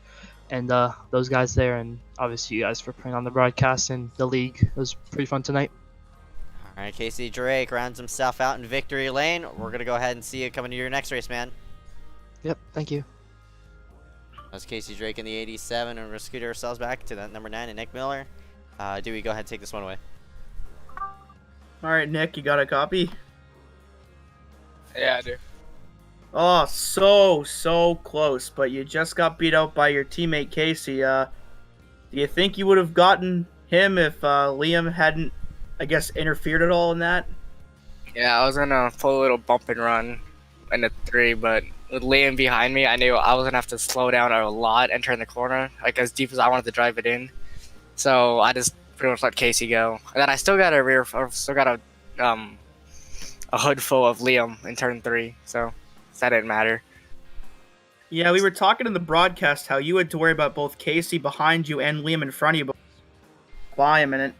And those guys there, and obviously you guys for putting on the broadcast and the league. It was pretty fun tonight. All right, Casey Drake rounds himself out in Victory Lane. We're going to go ahead and see you coming to your next race, man. Yep, thank you. That's Casey Drake in the 87, and we're going to scoot ourselves back to that number 9 and Nick Miller. Dewey, go ahead and take this one away. All right, Nick, you got a copy? Yeah, I do. Oh, so close, but you just got beat out by your teammate Casey. Do you think you would have gotten him if Liam hadn't, I guess, interfered at all in that? Yeah, I was gonna pull a little bump and run in the 3, but with Liam behind me, I knew I was gonna have to slow down a lot and turn the corner, like as deep as I wanted to drive it in. So I just pretty much let Casey go. And then I still got a hood full of Liam in turn 3, so that didn't matter. Yeah, we were talking in the broadcast how you had to worry about both Casey behind you and Liam in front of you by him, and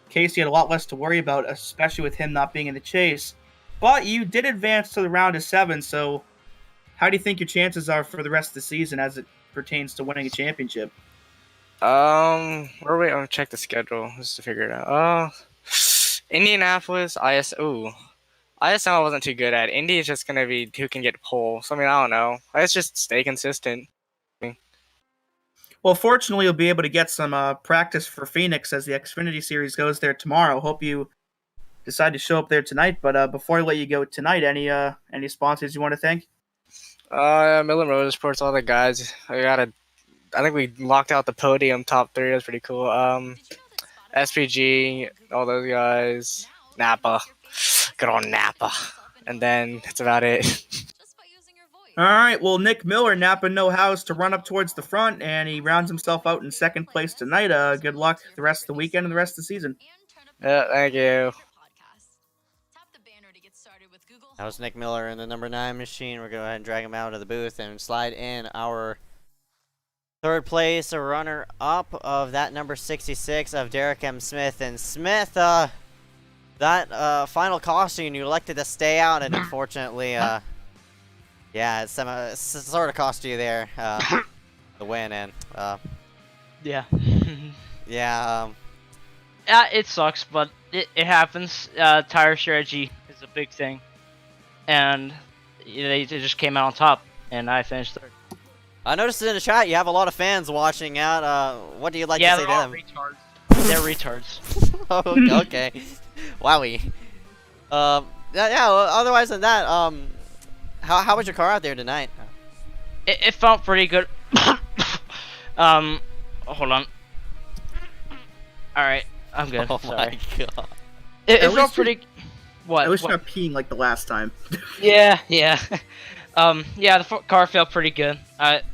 Casey had a lot less to worry about, especially with him not being in the chase. But you did advance to the round of 7, so how do you think your chances are for the rest of the season as it pertains to winning a championship? Where are we? I'll check the schedule just to figure it out. Indianapolis, ISM I wasn't too good at. Indy is just gonna be who can get pole. So I mean, I don't know. Let's just stay consistent. Well, fortunately, you'll be able to get some practice for Phoenix as the Xfinity Series goes there tomorrow. Hope you decide to show up there tonight. But before I let you go tonight, any sponsors you want to thank? Miller Motorsports, all the guys. I think we locked out the podium top 3. That's pretty cool. SPG, all those guys. Napa. Good on Napa. And then that's about it. All right, well, Nick Miller, Napa know-hows to run up towards the front, and he rounds himself out in second place tonight. Good luck the rest of the weekend and the rest of the season. Yeah, thank you. That was Nick Miller in the number 9 machine. We're going to go ahead and drag him out of the booth and slide in our third place, a runner-up of that number 66 of Derek M. Smith. And Smith, that final caution, you elected to stay out, and unfortunately, yeah, it sort of cost you there, the win, and Yeah. yeah, Yeah, it sucks, but it happens. Tire strategy is a big thing, and they just came out on top, and I finished third. I noticed in the chat you have a lot of fans watching out. What do you like to say to they're all them? retards. They're retards. Oh, okay. Wowie. yeah. Well, otherwise than that, how was your car out there tonight? It felt pretty good. Hold on. All right, I'm good. Oh Sorry. my god. It At felt least pretty. What? I wish what? you're not peeing like the last time. Yeah, yeah. Yeah, the car felt pretty good.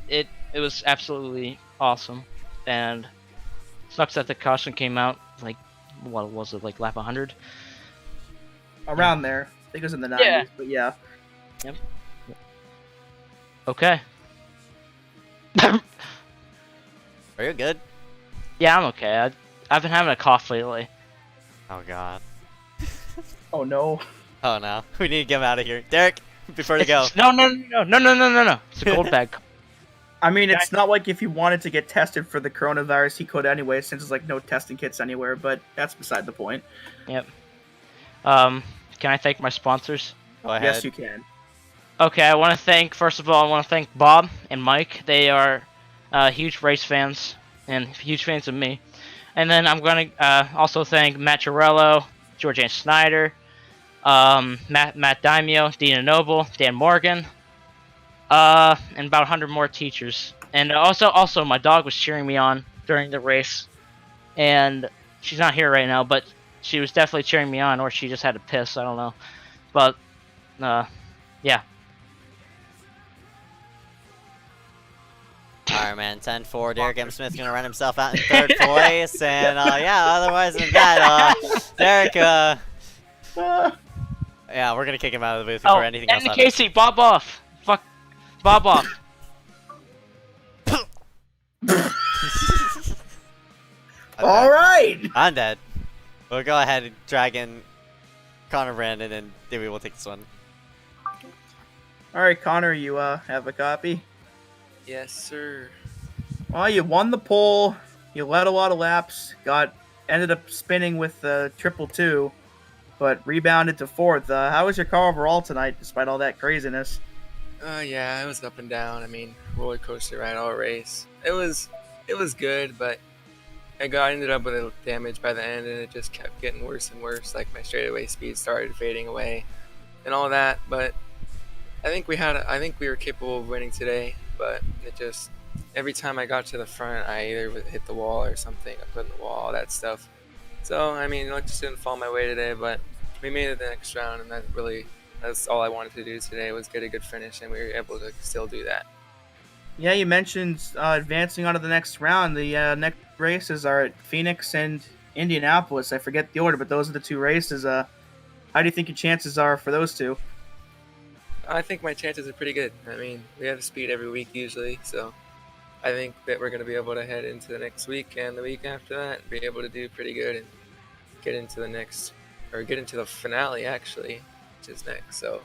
It was absolutely awesome, and sucks that the caution came out like, what was it, like lap 100? Around there. I think it was in the 90s, Yeah. but yeah. Yep. Okay. Are you good? Yeah, I'm okay. I've been having a cough lately. Oh god. Oh no. Oh no. We need to get him out of here. Derek, before you go. No. It's a gold bag. I mean, it's not like if he wanted to get tested for the coronavirus, he could anyway, since there's like no testing kits anywhere, but that's beside the point. Yep. Can I thank my sponsors? Go ahead. Yes, you can. Okay, I want to thank, first of all, I want to thank Bob and Mike. They are huge race fans and huge fans of me. And then I'm going to also thank Matt Chiarello, George Ann Snyder, Matt Daimio, Dina Noble, Dan Morgan, and about 100 more teachers. And also my dog was cheering me on during the race. And she's not here right now, but she was definitely cheering me on, or she just had to piss, I don't know. But, yeah. Alright, man. 10-4. Derek M. Smith's gonna run himself out in 3rd place. And, yeah, otherwise than that, Derek, yeah, we're gonna kick him out of the booth before anything else and happens. Casey, Bob off. Fuck. Bob off. All right. I'm dead. We'll go ahead and drag in Connor Brandon, and Dewey will take this one. All right, Connor, you have a copy? Yes, sir. Well, you won the pole. You led a lot of laps. Ended up spinning with triple two, but rebounded to 4th. How was your car overall tonight, despite all that craziness? Yeah, it was up and down. I mean, roller coaster ride all race. It was good, but I ended up with a damage by the end, and it just kept getting worse and worse. Like my straightaway speed started fading away, and all that. But I think we were capable of winning today. But it just, every time I got to the front, I either would hit the wall or something. I put in the wall, all that stuff. So I mean, it just didn't fall my way today. But we made it the next round, and that's all I wanted to do today, was get a good finish, and we were able to still do that. Yeah, you mentioned advancing on to the next round. The next races are at Phoenix and Indianapolis. I forget the order, but those are the 2 races. How do you think your chances are for those 2? I think my chances are pretty good. I mean, we have a speed every week usually, so I think that we're going to be able to head into the next week and the week after that, be able to do pretty good and get into the finale actually, which is next. So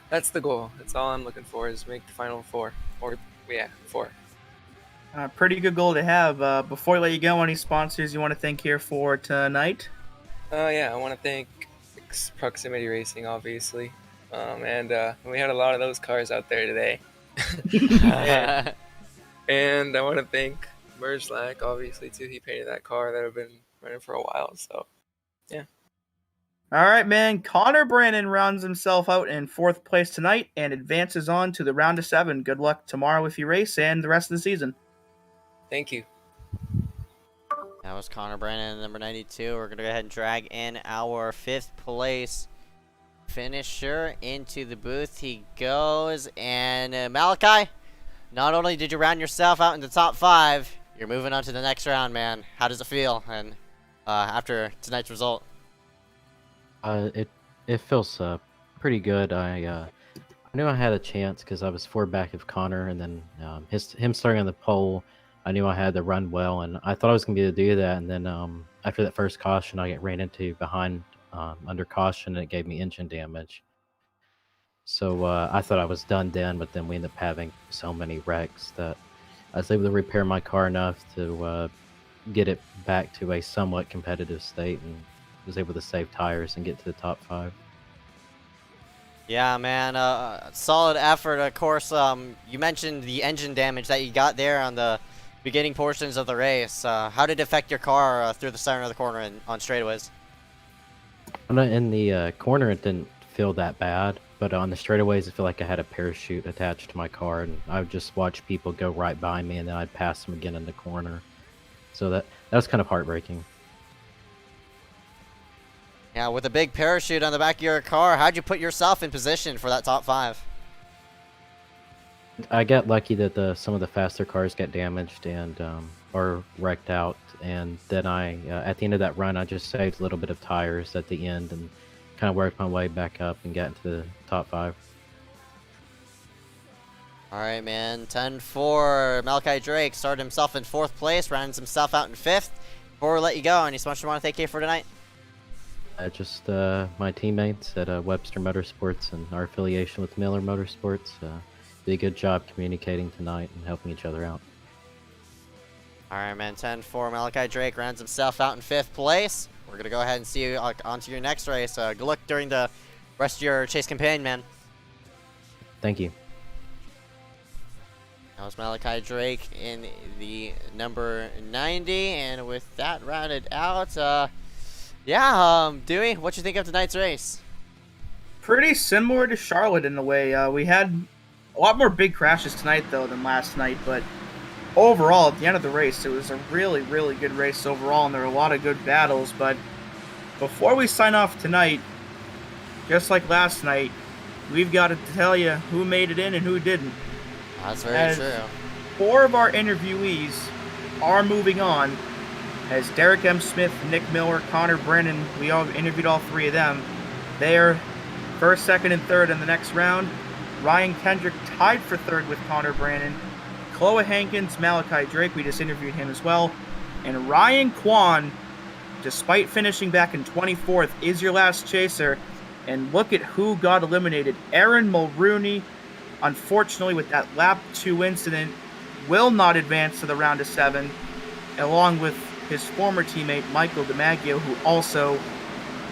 that's the goal. That's all I'm looking for, is make the final 4. 4. Pretty good goal to have. Before I let you go, any sponsors you want to thank here for tonight? Yeah, I want to thank Proximity Racing, obviously. And we had a lot of those cars out there today. and I want to thank Merslack, obviously, too. He painted that car that I've been running for a while, so yeah. All right, man. Connor Brandon rounds himself out in 4th place tonight and advances on to the round of 7. Good luck tomorrow with your race and the rest of the season. Thank you. That was Connor Brandon, number 92. We're going to go ahead and drag in our 5th place finisher into the booth. He goes, and Malachi, not only did you round yourself out in the top 5, you're moving on to the next round, man. How does it feel? And after tonight's result? It feels pretty good. I knew I had a chance because I was 4 back of Connor, and then him starting on the pole, I knew I had to run well, and I thought I was gonna be able to do that. And then after that first caution, I ran into behind under caution, and it gave me engine damage. So I thought I was done then, but then we ended up having so many wrecks that I was able to repair my car enough to get it back to a somewhat competitive state, and was able to save tires and get to the top 5. Yeah, man, solid effort. Of course, you mentioned the engine damage that you got there on the beginning portions of the race. How did it affect your car through the center of the corner and on straightaways? In the corner, it didn't feel that bad. But on the straightaways, I feel like I had a parachute attached to my car, and I would just watch people go right by me, and then I'd pass them again in the corner. So that was kind of heartbreaking. Yeah, with a big parachute on the back of your car, how'd you put yourself in position for that top 5? I got lucky that some of the faster cars got damaged and or wrecked out, and then I at the end of that run, I just saved a little bit of tires at the end and kind of worked my way back up and got into the top 5. All right, man. 10-4. Malachi Drake started himself in 4th place, rounds himself out in 5th. Before we let you go, any much you want to thank you for tonight? Just my teammates at Webster Motorsports and our affiliation with Miller Motorsports. Did a good job communicating tonight and helping each other out. All right, man. 10-4. Malachi Drake rounds himself out in 5th place. We're going to go ahead and see you on to your next race. Good luck during the rest of your chase campaign, man. Thank you. That was Malachi Drake in the number 90. And with that rounded out, Dewey, what you think of tonight's race? Pretty similar to Charlotte in a way. We had a lot more big crashes tonight, though, than last night. But overall, at the end of the race, it was a really, really good race overall, and there were a lot of good battles. But before we sign off tonight, just like last night, we've got to tell you who made it in and who didn't. That's very true. 4 of our interviewees are moving on, as Derek M. Smith, Nick Miller, Connor Brennan, we all interviewed all 3 of them. They are 1st, 2nd, and 3rd in the next round. Ryan Kendrick tied for 3rd with Connor Brannon. Chloe Hankins, Malachi Drake, we just interviewed him as well. And Ryan Kwan, despite finishing back in 24th, is your last chaser. And look at who got eliminated. Aaron Mulrooney, unfortunately with that lap 2 incident, will not advance to the round of 7, along with his former teammate Michael DiMaggio, who also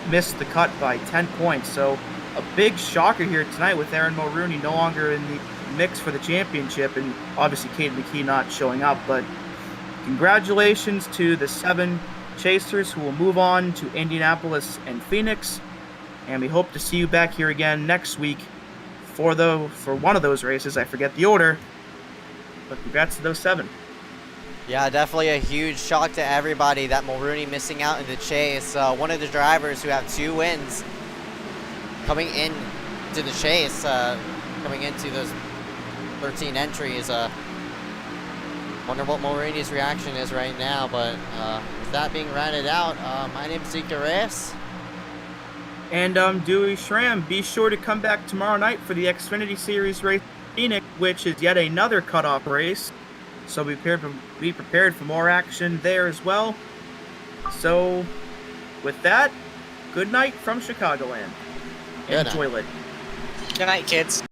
missed the cut by 10 points. So a big shocker here tonight with Aaron Mulrooney no longer in the mix for the championship, and obviously Kate McKee not showing up. But congratulations to the 7 chasers who will move on to Indianapolis and Phoenix, and we hope to see you back here again next week for one of those races. I forget the order, but congrats to those 7. Yeah, definitely a huge shock to everybody that Mulrooney missing out in the chase. One of the drivers who have 2 wins coming in to the chase, coming into those 13 entries. Wonder what Mulrooney's reaction is right now. But with that being rounded out, my name is Ezeckiel Reyes. And I'm Dewey Schramm. Be sure to come back tomorrow night for the Xfinity Series race in Phoenix, which is yet another cutoff race. So be prepared for more action there as well. So with that, good night from Chicagoland. Good Enjoy it. Good night, kids.